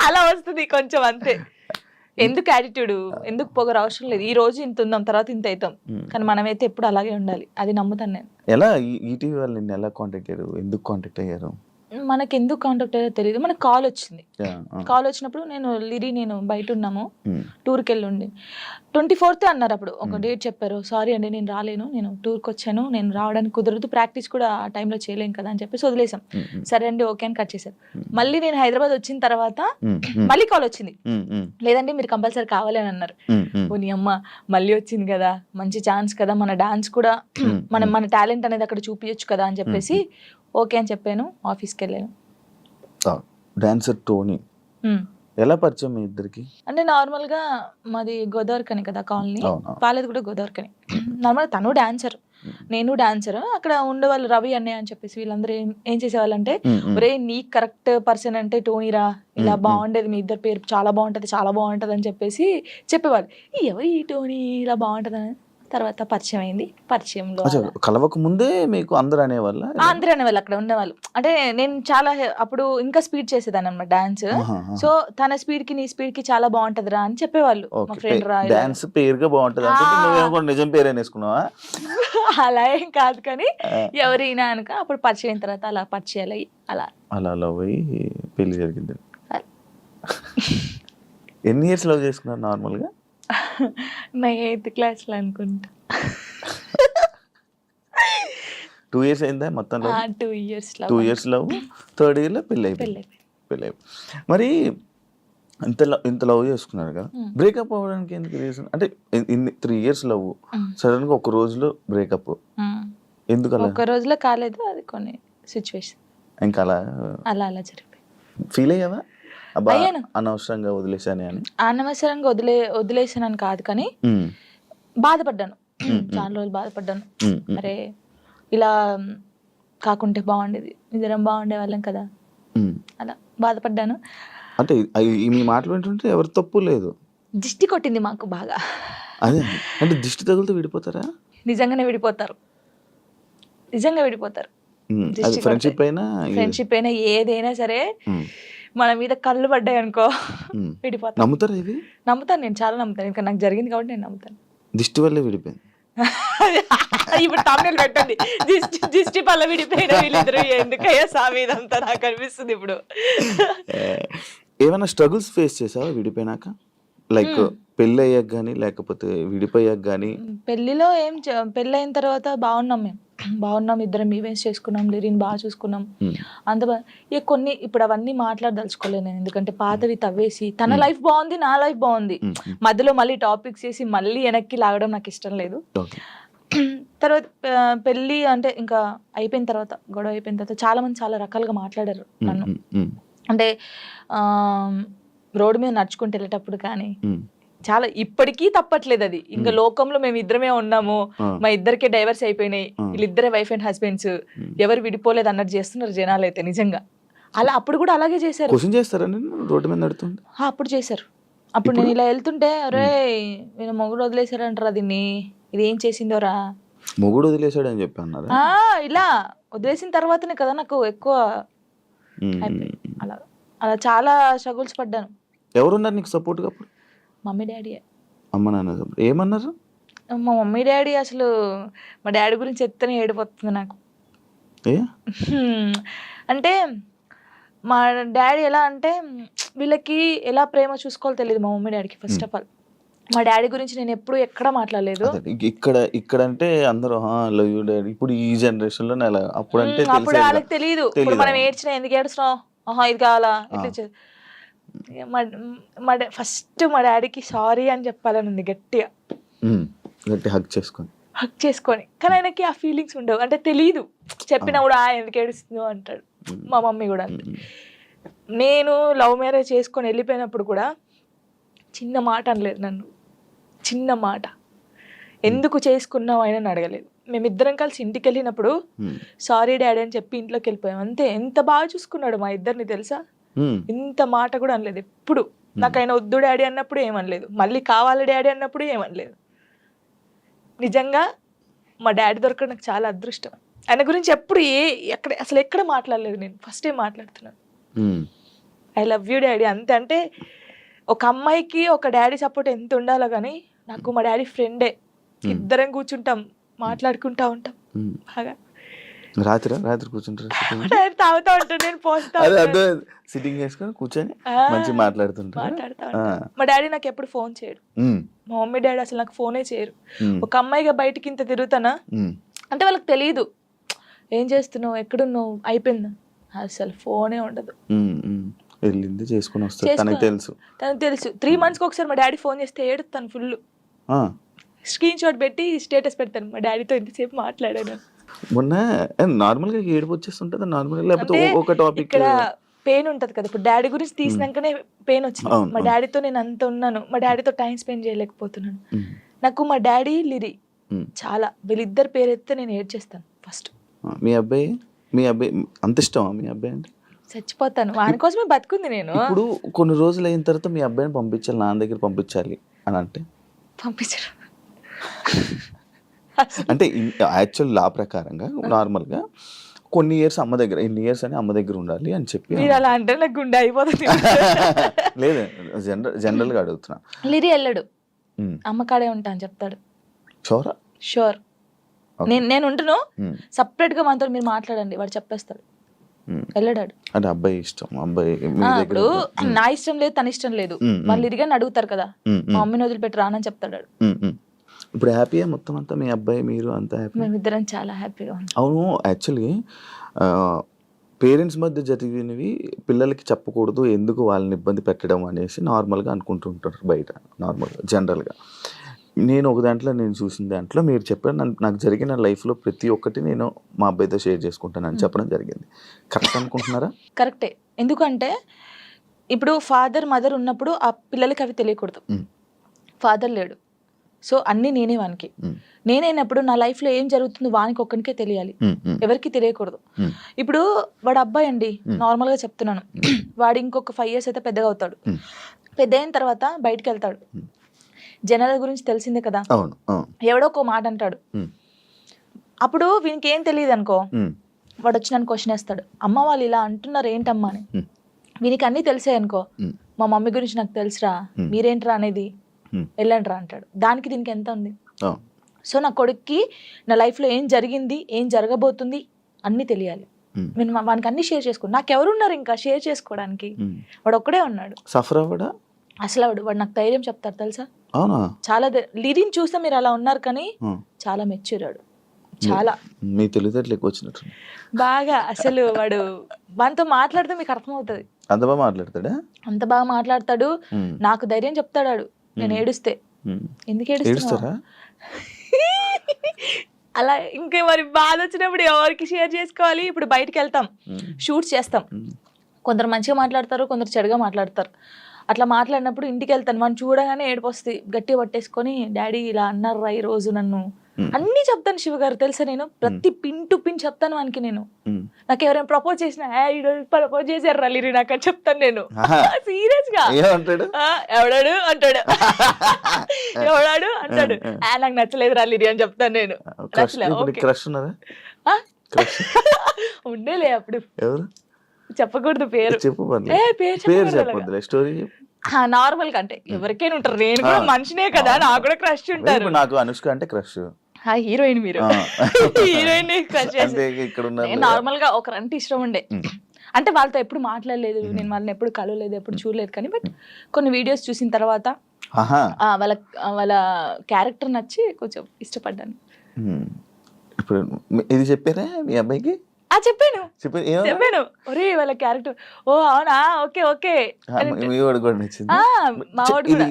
అలా వస్తుంది కొంచెం, అంతే. ఎందుకు యాటిట్యూడ్, ఎందుకు పొగరు అవసరం లేదు. ఈ రోజు ఇంత ఉందాం, తర్వాత ఇంత అవుతాం, కానీ మనమైతే ఎప్పుడు అలాగే ఉండాలి. అది నమ్ముతాను నేను. ఎలా ఈటీవీ వాళ్ళు నిన్ను ఎలా కాంటాక్ట్ అయ్యారు, ఎందుకు కాంటాక్ట్ అయ్యారు? మనకి ఎందుకు కాంటాక్ట్ అయ్యారో తెలియదు. మనకు కాల్ వచ్చింది. కాల్ వచ్చినప్పుడు నేను బయట ఉన్నాము, టూర్కి వెళ్ళి ఉండి 24th అన్నారు. అప్పుడు ఒక డేట్ చెప్పారు. సారీ అండి నేను రాలేను, నేను టూర్కి వచ్చాను, నేను రావడానికి కుదరదు, ప్రాక్టీస్ కూడా ఆ టైంలో చేయలేం కదా అని చెప్పేసి వదిలేసాం. సరే అండి ఓకే అని కట్ చేశారు. మళ్ళీ నేను హైదరాబాద్ వచ్చిన తర్వాత మళ్ళీ కాల్ వచ్చింది, లేదండి మీరు కంపల్సరీ కావాలి అని అన్నారు. ఓ నీ అమ్మ, మళ్ళీ వచ్చింది కదా, మంచి ఛాన్స్ కదా, మన డాన్స్ కూడా మన టాలెంట్ అనేది అక్కడ చూపించచ్చు కదా అని చెప్పేసి ఓకే అని చెప్పాను. ఆఫీస్కి వెళ్ళాను. డాన్సర్ టోనీ ఎలా పరిచయం మీ ఇద్దరికి? అంటే నార్మల్ గా మాది గోదావరికని కదా కాలనీ, వాళ్ళది కూడా గోదావరికని. నార్మల్ తను డాన్సర్, నేను డాన్సర్. అక్కడ ఉండేవాళ్ళు రవి అన్నయ్య అని చెప్పేసి వీళ్ళందరూ ఏం చేసేవాళ్ళు అంటే, ఒరే నీ కరెక్ట్ పర్సన్ అంటే టోనీరా, ఇలా బాగుండేది, మీ ఇద్దరు పేరు చాలా బాగుంటది అని చెప్పేసి చెప్పేవాళ్ళు. ఎవరు ఈ టోనీ ఇలా బాగుంటది అని తర్వాత పరిచయం అయింది. పరిచయంలో కలవక ముందే మీకు అందరూ అనేవాళ్ళు అక్కడ ఉండేవాళ్ళు. అంటే నేను చాలా అప్పుడు ఇంకా స్పీడ్ చేసేదాన్ని అన్నమాట డాన్స్. సో తన స్పీడ్ కి నీ స్పీడ్ కి చాలా బాగుంటదిరా అని చెప్పేవాళ్ళు. మా ఫ్రెండ్ డాన్స్ పేరుగా బాగుంటది, నిజం పేరు అనేసుకున్నావా? అలా ఏం కాదు కానీ ఎవరైనా అనుక అప్పుడు పరిచయం అయిన తర్వాత అలా పరిచయాలు అయ్యి అలా లవ్ అయ్యి పెళ్లి జరిగింది. ఎన్ని ఇయర్స్ లవ్ చేసుకున్నారు నార్మల్ గా? నా 8th class లో అనుకుంటా. 2 years అయిందా మొత్తం? 2 years లవ్, 3rd year లో పెళ్ళి అయిపోయింది. మరి ఇంత లవ్ చేసుకున్నారు కదా, బ్రేకప్ అవ్వడానికి ఎందుకు రీజన్? అంటే 3 years లవ్, సడన్ గా ఒక రోజులో బ్రేకప్ ఎందుకు? అలా ఒక రోజులో కాలేదు, అది కొన్ని సిచ్యువేషన్ ఇంకా అలా జరిగిపోయి. ఫీల్ అయ్యావా అనవసరంగా వదిలేసాను అని? అనవసరంగా వదిలేసానని కాదు కానీ బాధపడ్డాను, చాలా రోజులు బాధపడ్డాను. అరే ఇలా కాకుంటే బాగుండేది, ఇద్దరం బాగుండే వాళ్ళం కదా, అలా బాధపడ్డాను. అంటే మీ మాటలు వింటుంటే ఎవరి తప్పు లేదు, దిష్టి కొట్టింది మాకు బాగా. అదే అంటే దిష్టి తగులుతూ విడిపోతారా? నిజంగా విడిపోతారు. ఫ్రెండ్షిప్ అయినా ఏదైనా సరే మన మీద కళ్ళు పడ్డాయి అనుకో విడిపోతాను. నమ్ముతారా ఇది? నమ్ముతాను, నేను చాలా నమ్ముతాను. ఇంకా నాకు జరిగింది కాబట్టి నేను నమ్ముతాను. దిష్టి వల్లే విడిపోయింది. ఇప్పుడు తమిళ పెట్టండి, దిష్టి పల్ల విడిపోయిన వీళ్ళిద్దరు ఎందుకయ్యా సామి ఇదంతా నాకు అనిపిస్తుంది ఇప్పుడు. ఏమైనా స్ట్రగుల్స్ ఫేస్ చేసావా విడిపోయినాక? లైక్ పెళ్ళి అయ్యాక కానీ లేకపోతే విడిపోయాక కానీ? పెళ్లిలో పెళ్ళైన తర్వాత బాగున్నాం మేము, బాగున్నాం, ఇద్దరం ఈవెంట్స్ చేసుకున్నాం, లిరిని బాగా చూసుకున్నాం, అంత ఇక కొన్ని ఇప్పుడు అవన్నీ మాట్లాడదలుచుకోలేను నేను, ఎందుకంటే పాతవి తవ్వేసి తన లైఫ్ బాగుంది, నా లైఫ్ బాగుంది, మధ్యలో మళ్ళీ టాపిక్స్ చేసి మళ్ళీ వెనక్కి లాగడం నాకు ఇష్టం లేదు. తర్వాత పెళ్ళి అంటే ఇంకా అయిపోయిన తర్వాత, గొడవ అయిపోయిన తర్వాత చాలా మంది చాలా రకాలుగా మాట్లాడారు నన్ను. అంటే రోడ్డు మీద నడుచుకుంటూ వెళ్ళేటప్పుడు కానీ చాలా, ఇప్పటికీ తప్పట్లేదు అది. ఇంకా లోకంలో మేము ఇద్దరమే ఉన్నాము, మా ఇద్దరికే డైవర్స్ అయిపోయినాయి, వీళ్ళిద్దరే వైఫ్ అండ్ హస్బెండ్స్, ఎవరు విడిపోలేదు అన్నట్టు చేస్తున్నారు జనాలు అయితే. నిజంగా అలా అప్పుడు కూడా అలాగే చేశారు. క్వశ్చన్ చేస్తారా రోడ్డు మీద నడుతుంటే? అప్పుడు చేశారు. అప్పుడు నేను ఇలా వెళ్తుంటే, అరే నేను మొగుడు వదిలేశారంటారా దీన్ని, ఇది ఏం చేసిందోరా, మొగుడు వదిలేశాడు అని చెప్పి అన్నారు. ఇలా వదిలేసిన తర్వాతనే కదా నాకు ఎక్కువ అలా అలా చాలా స్ట్రగుల్స్ పడ్డాను. ఎవరున్నారు నీకు సపోర్ట్గా అప్పుడు? Mummy daddy. అమ్మ నాన్న ఏమన్నారు? మా మమ్మీ డాడీ అసలు, మా డాడీ గురించి ఎత్తనే ఏడిపోతుంది నాకు. అంటే మా డాడీ ఎలా అంటే, వీళ్ళకి ఎలా ప్రేమ చూసుకోవాలో తెలియదు మా మమ్మీ డాడీకి. ఫస్ట్ ఆఫ్ ఆల్ మా డాడీ గురించి నేను ఎప్పుడు ఎక్కడ మాట్లాడలేదు. ఇక్కడ అంటే అందరూ లవ్ యూ డాడీ, ఇప్పుడు ఈ జనరేషన్ లో అప్పుడు అంటే అప్పుడు వాళ్ళకి తెలియదు. ఇప్పుడు మనం ఏడ్చినా ఎందుకు ఏడుస్తున్నావు, ఇది కావాలా, ఇట్లా ఫస్ట్ మా డాడీకి సారీ అని చెప్పాలని ఉంది గట్టిగా, హక్ చేసుకొని. కానీ ఆయనకి ఆ ఫీలింగ్స్ ఉండవు, అంటే తెలియదు. చెప్పినా కూడా ఎందుకు ఏడుస్తుందో అంటాడు. మా మమ్మీ కూడా అంతే. నేను లవ్ మ్యారేజ్ చేసుకొని వెళ్ళిపోయినప్పుడు కూడా చిన్న మాట అనలేదు నన్ను, చిన్న మాట. ఎందుకు చేసుకున్నావు ఆయన అడగలేదు. మేమిద్దరం కలిసి ఇంటికి వెళ్ళినప్పుడు సారీ డాడీ అని చెప్పి ఇంట్లోకి వెళ్ళిపోయాం అంతే. ఎంత బాగా చూసుకున్నాడు మా ఇద్దరిని తెలుసా, ఇంత మాట కూడా అనలేదు ఎప్పుడు. నాకు ఆయన వద్దు డాడీ అన్నప్పుడు ఏమనలేదు, మళ్ళీ కావాలి డాడీ అన్నప్పుడు ఏమనలేదు. నిజంగా మా డాడీ దొరకడం నాకు చాలా అదృష్టం. ఆయన గురించి ఎప్పుడు ఎక్కడ మాట్లాడలేదు నేను, ఫస్ట్ టైం మాట్లాడుతున్నాను. ఐ లవ్ యూ డాడీ అంతే. అంటే ఒక అమ్మాయికి ఒక డాడీ సపోర్ట్ ఎంత ఉండాలో కానీ నాకు మా డాడీ ఫ్రెండే. ఇద్దరం కూర్చుంటాం, మాట్లాడుకుంటా ఉంటాం బాగా. రాత్రి కూర్చుంటారు, తాగుతా ఉంటాను, నేను పోస్తా సిట్టింగ్ చేసుకొని కూర్చొని మంచి మాట్లాడుతా. మా డాడీ నాకు ఎప్పుడు ఫోన్ చేయడు, మా మమ్మీ డాడీ అసలు నాకు ఫోనే చేయరు. ఒక అమ్మాయిగా బయటికి ఇంత తిరుగుతానా అంటే వాళ్ళకి తెలియదు, ఏం చేస్తున్నావు, ఎక్కడున్నావు, అయిపోయిందా, అసలు ఫోనే ఉండదు. వెళ్ళింది చేసుకుని వస్తుంది, తనకు తెలుసు. 3 months ఒకసారి మా డాడీ ఫోన్ చేస్తే ఏడుతాను ఫుల్, స్క్రీన్ షాట్ పెట్టి స్టేటస్ పెడతాను, మా డాడీతో ఇంతసేపు మాట్లాడాను. మొన్న నార్మల్ గా ఏడుపు వచ్చేస్తుంటది నార్మల్, లేకపోతే ఒక టాపిక్ ఇక్కడ పెయిన్ ఉంటది కదా. ఇప్పుడు డాడీ గురించి తీసినాకనే పెయిన్ వచ్చింది. మా డాడీతో నేను అంత ఉన్నాను, మా డాడీతో టైం స్పెండ్ చేయలేకపోతున్నాను. నాకు మా డాడీ లిరి చాలా, వీళ్ళిద్దరు పేరు ఎత్తే నేను ఏడ్చేస్తాను ఫస్ట్. మీ అబ్బాయి అంత ఇష్టమా మీ అబ్బాయి అంటే? చచ్చిపోతాను, వాని కోసమే బతుకుంది నేను. ఇప్పుడు కొన్ని రోజులు అయిన తర్వాత మీ అబ్బాయిని పంపించాలి, నాన్న దగ్గర పంపించాలి అని అంటే పంపించరు. అంటే యాక్చువల్ లా ప్రకారంగా నార్మల్గా కొన్ని ఇయర్స్ అమ్మ దగ్గర, ఎన్ని ఇయర్స్ అని అమ్మ దగ్గర ఉండాలి అని చెప్పి. మీరు అలా అంటే నాకు గుండె అయిపోతుంది. లేదు, జనరల్గా అడుగుతున్నా. లిరి వెళ్ళడు, అమ్మ కాడే ఉంటా అని చెప్తాడు. షూర్ నేను ఉంటును, సపరేట్ గా మనతో మీరు మాట్లాడండి, వాడు చెప్పేస్తాడు, వెళ్ళడాడు. అంటే అబ్బాయి ఇష్టం, అబ్బాయి ఇప్పుడు నా ఇష్టం లేదు, తన ఇష్టం లేదు, వాళ్ళు ఇదిగాని అడుగుతారు కదా, మా మమ్మీని వదిలిపెట్టి రానని చెప్తాడు. ఇప్పుడు హ్యాపీయా మొత్తం అంతా, మీ అబ్బాయి మీరు అంతా హ్యాపీ? మేమిద్దరం చాలా హ్యాపీగా ఉన్నాం. అవును, యాక్చువల్లీ పేరెంట్స్ మధ్య జరిగినవి పిల్లలకి చెప్పకూడదు, ఎందుకు వాళ్ళని ఇబ్బంది పెట్టడం అనేసి నార్మల్గా అనుకుంటుంటారు బయట, నార్మల్గా జనరల్గా. నేను ఒక దాంట్లో నేను చూసిన దాంట్లో మీరు చెప్పారు, నాకు జరిగిన లైఫ్లో ప్రతి ఒక్కటి నేను మా అబ్బాయితో షేర్ చేసుకుంటానని చెప్పడం జరిగింది. కరెక్ట్ అనుకుంటున్నారా? కరెక్టే. ఎందుకంటే ఇప్పుడు ఫాదర్ మదర్ ఉన్నప్పుడు ఆ పిల్లలకి అవి తెలియకూడదు. ఫాదర్ లేడు, సో అన్నీ నేనే వానికి. నేనైనప్పుడు నా లైఫ్లో ఏం జరుగుతుందో వానికి ఒక్కనికే తెలియాలి, ఎవరికి తెలియకూడదు. ఇప్పుడు వాడు అబ్బాయి అండి, నార్మల్గా చెప్తున్నాను, వాడు ఇంకొక 5 years అయితే పెద్దగా అవుతాడు. పెద్ద అయిన తర్వాత బయటకు వెళ్తాడు, జనాల గురించి తెలిసిందే కదా, ఎవడో ఒక మాట అంటాడు. అప్పుడు వీనికి ఏం తెలియదు అనుకో, వాడు వచ్చి నన్ను క్వశ్చన్ వేస్తాడు, అమ్మ వాళ్ళు ఇలా అంటున్నారు ఏంటమ్మా అని. వీనికి అన్నీ తెలిసాయి అనుకో, మా మమ్మీ గురించి నాకు తెలుసురా, మీరేంట్రా అనేది, వెళ్ళండి రా అంటాడు. దానికి దీనికి ఎంత ఉంది? సో నా కొడుక్కి నా లైఫ్లో ఏం జరిగింది, ఏం జరగబోతుంది అన్నీ తెలియాలి. నేను వానికి అన్ని షేర్ చేసుకోండి. నాకు ఎవరున్నారు ఇంకా షేర్ చేసుకోవడానికి? వాడు ఒక్కడే ఉన్నాడు. సఫర్ అవ్వడా అసలు వాడు నాకు ధైర్యం చెప్తారు తెలుసా. అవునా? చాలా లిరిని చూస్తే మీరు అలా ఉన్నారు కానీ చాలా మెచ్యూరాడు. చాలా మీ తెలివితేటలు ఎక్కువ వచ్చినట్టు బాగా. అసలు వాడు వానితో మాట్లాడితే మీకు అర్థమవుతుంది. అంత బాగా మాట్లాడతాడా? అంత బాగా మాట్లాడతాడు. నాకు ధైర్యం చెప్తాడు వాడు. నేను ఏడుస్తే ఎందుకు ఏడుస్తారా అలా. ఇంకా మరి బాధ వచ్చినప్పుడు ఎవరికి షేర్ చేసుకోవాలి? ఇప్పుడు బయటికి వెళ్తాం, షూట్స్ చేస్తాం. కొందరు మంచిగా మాట్లాడతారు, కొందరు చెడుగా మాట్లాడతారు. అట్లా మాట్లాడినప్పుడు ఇంటికి వెళ్తాను, మనం చూడగానే ఏడుపు వస్తుంది. గట్టిగా పట్టేసుకొని డాడీ ఇలా అన్నారా ఈ రోజు నన్ను అన్నీ చెప్తాను శివ గారు తెలుసా. నేను ప్రతి పిన్ టు పిన్ చెప్తాను వానికి. నేను నాకు ఎవరైనా ప్రపోజ్ చేసినా ప్రపోజ్ చేశారు రల్లి నాకు అని చెప్తాను నేను. సీరియస్ గా ఎవడాడు అంటాడు, ఎవడాడు అంటాడు. నాకు నచ్చలేదు రల్లి అని చెప్తాను నేను. ఉండేలే అప్పుడు, చెప్పకూడదు పేరు. నార్మల్ గా అంటే ఎవరికైనా ఉంటారు. నేను కూడా మనిషినే కదా, నాకు కూడా క్రష్ ఉంటారు. నాకు అనుష్క అంటే క్రష్. హీరోయిన్ మీరు హీరోయిన్ క్రష్ చేసి నార్మల్ గా ఒకరంటే ఇష్టం ఉండే. అంటే వాళ్ళతో ఎప్పుడు మాట్లాడలేదు, నేను వాళ్ళని ఎప్పుడు కలవలేదు, ఎప్పుడు చూడలేదు. కానీ బట్ కొన్ని వీడియోస్ చూసిన తర్వాత వాళ్ళ క్యారెక్టర్ నచ్చి కొంచెం ఇష్టపడ్డాను. ఇప్పుడు ఇది చెప్పారా మీ అబ్బాయికి? చెప్పాను. ఒరే వాళ్ళ క్యారెక్టర్, ఓ అవునా, ఓకే ఓకే.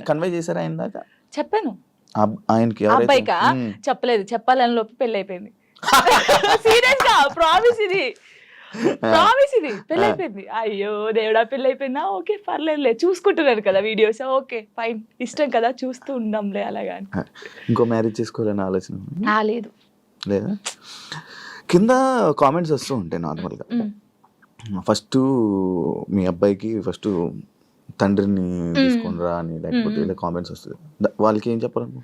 కన్వే చేశారా ఆయన దాకా? చెప్పాను. ఆయనకి అబ్బాయికా చెప్పలేదు, చెప్పాలని లోపు పెళ్లి అయిపోయింది. సీరియస్ గా ప్రామిస్, ఇది ప్రామిస్, ఇది పెళ్లి అయిపోయింది. అయ్యో దేవుడా పెళ్లి అయిపోయిందా, ఓకే పర్లేదులే, చూసుకుంటున్నారు కదా వీడియోస్, ఓకే ఫైన్, ఇష్టం కదా చూస్తూ ఉందాంలే అలాగా. ఇంకో మ్యారేజ్ చేసుకోవాలని ఆలోచన లేదు లేదా? కింద కామెంట్స్ వస్తూ ఉంటాయి నార్మల్గా. ఫస్ట్ మీ అబ్బాయికి ఫస్ట్ తండ్రిని తీసుకునిరా అని, లేకపోతే ఇలా కామెంట్స్ వస్తుంది. వాళ్ళకి ఏం చెప్పాలను?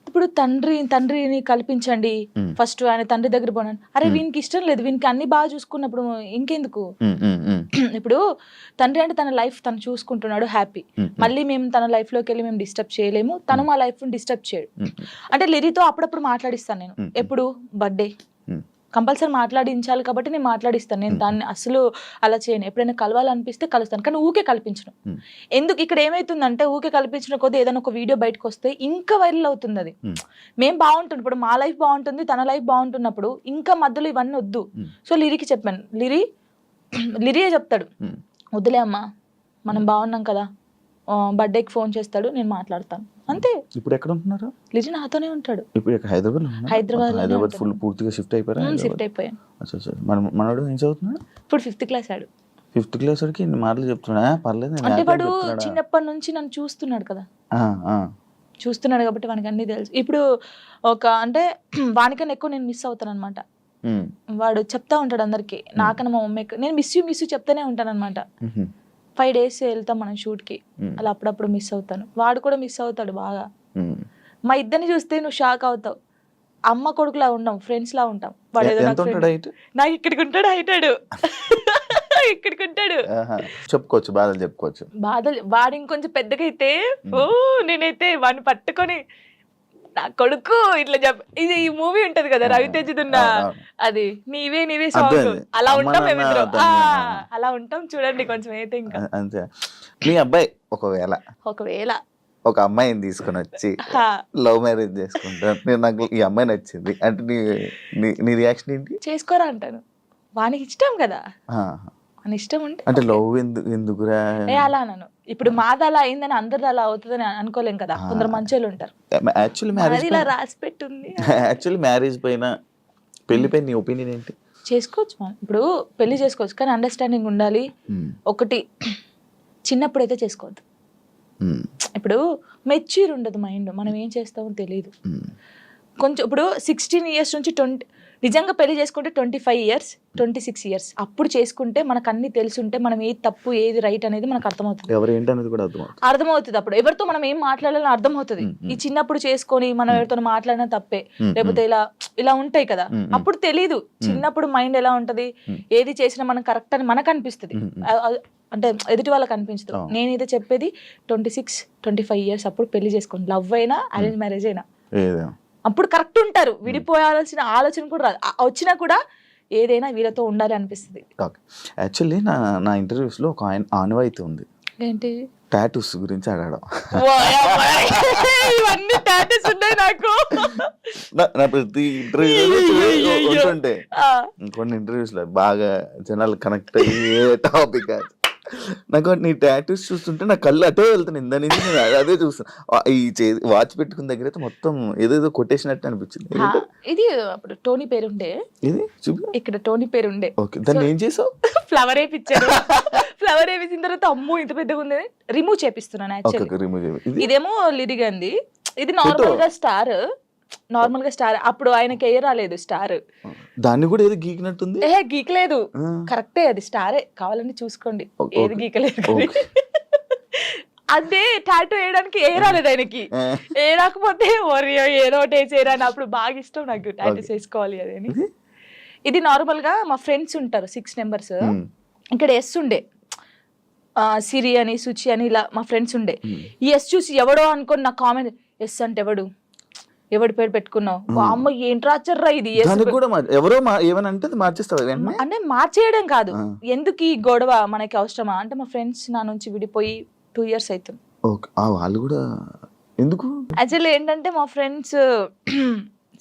ఇప్పుడు తండ్రిని కల్పించండి, ఫస్ట్ ఆయన తండ్రి దగ్గర పోనండి. అరే వీనికి ఇష్టం లేదు, వీనికి అన్ని బాగా చూసుకున్నప్పుడు ఇంకెందుకు? ఇప్పుడు తండ్రి అంటే తన లైఫ్ తను చూసుకుంటున్నాడు, హ్యాపీ. మళ్ళీ మేము తన లైఫ్ లోకి వెళ్ళి మేము డిస్టర్బ్ చేయలేము, తను మా లైఫ్ డిస్టర్బ్ చేయడు. అంటే లిరితో అప్పుడప్పుడు మాట్లాడిస్తాను నేను. ఎప్పుడు బర్త్డే కంపల్సరీ మాట్లాడించాలి కాబట్టి నేను మాట్లాడిస్తాను. నేను దాన్ని అసలు అలా చేయను. ఎప్పుడైనా కలవాలనిపిస్తే కలుస్తాను, కానీ ఊకే కల్పించను. ఎందుకు ఇక్కడ ఏమైతుందంటే ఊకే కల్పించిన కొద్దీ ఏదైనా ఒక వీడియో బయటకు వస్తే ఇంకా వైరల్ అవుతుంది. అది మేము బాగుంటుంది, ఇప్పుడు మా లైఫ్ బాగుంటుంది, తన లైఫ్ బాగుంటున్నప్పుడు ఇంకా మధ్యలో ఇవన్నీ వద్దు. సో లిరికి చెప్పాను, లిరియే చెప్తాడు, వద్దులే అమ్మా మనం బాగున్నాం కదా, బర్త్డేకి ఫోన్ చేస్తాడు, నేను మాట్లాడతాను అంతే. ఇప్పుడు ఎక్కడ ఉంటున్నారు? లిరి నాతోనే ఉంటాడు. ఇప్పుడు హైదరాబాద్ ఫుల్ పూర్తిగా షిఫ్ట్ అయిపోయారు. షిఫ్ట్ అయిపోయాను. మనోడు ఏం చదువుతున్నాడు? ఇప్పుడు 5th క్లాస్ ఆడు. 5th క్లాస్ వాడికి ఇన్ని మాటలు చెప్తున్నా పర్లేదు. అంటే వాడు చిన్నప్పటి నుంచి నన్ను చూస్తున్నాడు కదా, చూస్తున్నాడు కాబట్టి వానికి అన్ని తెలుసు. ఇప్పుడు అంటే వానికన్నా ఎక్కువ నేను మిస్ అవుతాను అనమాట. వాడు చెప్తా ఉంటాడు అందరికి, నాకన్నా మా మమ్మీకి నేను మిస్ యూ చెప్తానే ఉంటాను అనమాట. 5 days వెళ్తాం మనం షూట్ కి, అలా అప్పుడప్పుడు మిస్ అవుతాను. వాడు కూడా మిస్ అవుతాడు బాగా. మా ఇద్దరిని చూస్తే నువ్వు షాక్ అవుతావు. అమ్మ కొడుకులా ఉండం, ఫ్రెండ్స్ లా ఉంటాం. వాడు ఏదో నాకు ఇక్కడికి ఉంటాడు, హైటాడు ఇక్కడికి ఉంటాడు. చెప్పుకోవచ్చు బాధలు. వాడు ఇంకొంచెం పెద్దగా అయితే నేనైతే వాడిని పట్టుకొని నా కొడుకు ఇట్లా ఇది ఈ మూవీ ఉంటది కదా రవితేజదున్న, అది నీవే సాంగ్, అలా ఉంటాం మేమిద్దరం. అలా ఉంటాం చూడండి కొంచెం అయితే. ఇంకా అంతే. మీ అబ్బాయి ఒకవేళ ఒక అమ్మాయిని తీసుకొని వచ్చి లవ్ మ్యారేజ్ చేసుకుంటాను, నాకు ఈ అమ్మాయి నచ్చింది అంటే నీ రియాక్షన్ ఏంటి? చేసుకోరా అంటాను. వానికి ఇష్టం కదా, అని ఇష్టం ఉంటే అంటే లవ్ ఎందుకురా అలా అన్నాను. ఇప్పుడు మాది అలా అయిందని అందరిది అలా అవుతుందని అనుకోలేం కదా, కొందరు మంచోళ్ళు ఉంటారు. యాక్చువల్లీ మ్యారేజ్ పైన పెళ్లి పైన నీ ఒపీనియన్ ఏంటి? చేసుకోవచ్చు మనం, ఇప్పుడు పెళ్లి చేసుకోవచ్చు, కానీ అండర్స్టాండింగ్ ఉండాలి. ఒకటి చిన్నప్పుడు అయితే చేసుకోవద్దు. ఇప్పుడు మెచ్యూర్ ఉండదు మైండ్, మనం ఏం చేస్తామో తెలియదు. కొంచెం ఇప్పుడు 16 years నుంచి 20, నిజంగా పెళ్లి చేసుకుంటే 25 years 26 years అప్పుడు చేసుకుంటే మనకు అన్ని తెలుసుంటే మనం ఏది తప్పు ఏది రైట్ అనేది మనకు అర్థమవుతుంది. అర్థమవుతుంది. అప్పుడు ఎవరితో మనం ఏం మాట్లాడాలని అర్థమవుతుంది. ఈ చిన్నప్పుడు చేసుకొని మనం ఎవరితో మాట్లాడినా తప్పే, లేకపోతే ఇలా ఉంటాయి కదా, అప్పుడు తెలీదు. చిన్నప్పుడు మైండ్ ఎలా ఉంటది, ఏది చేసినా మనం కరెక్ట్ అని మనకు అనిపిస్తుంది, అంటే ఎదుటి వాళ్ళకి అనిపించదు. నేనైతే చెప్పేది 26-25 years అప్పుడు పెళ్లి చేసుకోండి. లవ్ అయినా అరేంజ్ మ్యారేజ్ అయినా అప్పుడు కరెక్ట్ ఉంటారు, విడిపోయాల్సిన ఆలోచన కూడా రాదు. వచ్చినా కూడా ఏదైనా వీళ్ళతో ఉండాలి అనిపిస్తుంది. ఓకే. యాక్చువల్లీ నా ఇంటర్వ్యూస్లో ఒక ఆనవాయితీ ఉంది, ఏంటి టాటూస్ గురించి అడగడం. ఇవన్నీ టాటూస్ ఉన్నాయి నాకు. నా ప్రతి ఇంటర్వ్యూ ఉంటుంటే కొన్ని ఇంటర్వ్యూస్లో బాగా జనాలు కనెక్ట్ అయ్యే టాపిక్ నాకు నీ టాటూస్ చూస్తుంటే నా కళ్ళు అటే వెళ్తాను. ఇందా నుంచి నేను అదే చూస్తాను. ఈ వాచ్ పెట్టుకున్న దగ్గర అయితే మొత్తం ఏదేదో కొట్టేసినట్టు అనిపించింది. ఇది అప్పుడు టోనీ పేరుండే, ఇది చూపి ఇక్కడ టోనీ పేరుండే. ఓకే, దాన్ని ఏం చేసావు? ఫ్లవర్ వేయించారు. ఫ్లవర్ వేయించిన తర్వాత అమ్మో ఇంత పెద్దగా ఉంది, రిమూవ్ చేపిస్తున్నాను యాక్చువల్లీ. ఇదేమో లిరిగంది, ఇది నార్మల్ గా స్టార్. అప్పుడు ఆయనకి ఏ రాలేదు స్టార్, దాన్ని కూడా ఏది గీకినట్టుంది. గీకలేదు, కరెక్టే, అది స్టారే, కావాలని చూసుకోండి, ఏది గీకలేదు. అదే టాటూ వేయడానికి ఏ రాలేదు ఆయనకి, ఏ రాకపోతే ఏదో ఒకటి వేసేరా అని. అప్పుడు బాగా ఇష్టం నాకు టాటూస్ వేసుకోవాలి అది అని. ఇది నార్మల్ గా మా ఫ్రెండ్స్ ఉంటారు 6 members, ఇక్కడ ఎస్ ఉండే, సిరి అని సుచి అని ఇలా మా ఫ్రెండ్స్ ఉండే. ఈ ఎస్ చూసి ఎవడో అనుకోని నా కామెంట్, ఎస్ అంటే ఎవడి పేరు పెట్టుకున్నావు, అమ్మ ఏంట్రా చర్రా ఇది, ఎవరో ఏమని అంటే మార్చేస్తావు అంటే మార్చేయడం కాదు, ఎందుకు ఈ గొడవ మనకి అవసరమా అంటే. మా ఫ్రెండ్స్ నా నుంచి విడిపోయి 2 years అవుతుంది. వాళ్ళు కూడా ఎందుకు యాక్చువల్లీ ఏంటంటే మా ఫ్రెండ్స్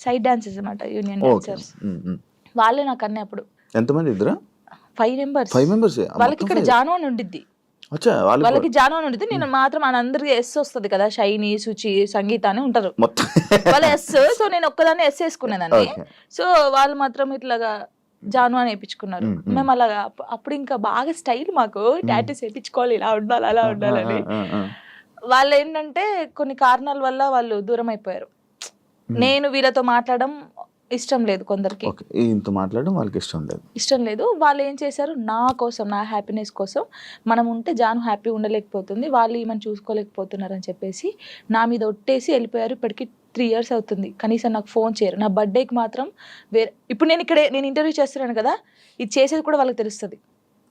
సైడ్ డాన్సర్స్ అన్నమాట, యూనియన్ డాన్సర్స్. వాళ్ళే నాకు అన్నీ. అప్పుడు ఎంతమంది? ఇద్దరా? 5 members. వాళ్ళకి ఇక్కడ జాను అని ఉండిద్ది, వాళ్ళకి జాను అని ఉండిద్ది. నేను మాత్రం అందరికి ఎస్ వస్తుంది కదా, షైని, సుచి, సంగీత అని ఉంటారు వాళ్ళ ఎస్. సో నేను ఒక్కదాన్ని ఎస్ వేసుకునేదాన్ని. సో వాళ్ళు మాత్రం ఇట్లాగా జాను అని వేయించుకున్నారు. మేము అలాగా అప్పుడు ఇంకా బాగా స్టైల్ మాకు, టాటూస్ వేయించుకోవాలి, ఇలా ఉండాలి అలా ఉండాలని. వాళ్ళు ఏంటంటే కొన్ని కారణాల వల్ల వాళ్ళు దూరం అయిపోయారు. నేను వీళ్ళతో మాట్లాడడం ఇష్టం లేదు కొందరికి, ఇంత మాట్లాడడం వాళ్ళకి ఇష్టం లేదు. వాళ్ళు ఏం చేశారు, నా కోసం, నా హ్యాపీనెస్ కోసం, మనం ఉంటే జాను హ్యాపీ ఉండలేకపోతుంది, వాళ్ళు ఈమెను చూసుకోలేకపోతున్నారు అని చెప్పేసి నా మీద ఒట్టేసి వెళ్ళిపోయారు. ఇప్పటికి 3 years అవుతుంది, కనీసం నాకు ఫోన్ చేయరు. నా బర్త్డేకి మాత్రం ఇప్పుడు నేను ఇంటర్వ్యూ చేస్తున్నాను కదా, ఇది చేసేది కూడా వాళ్ళకి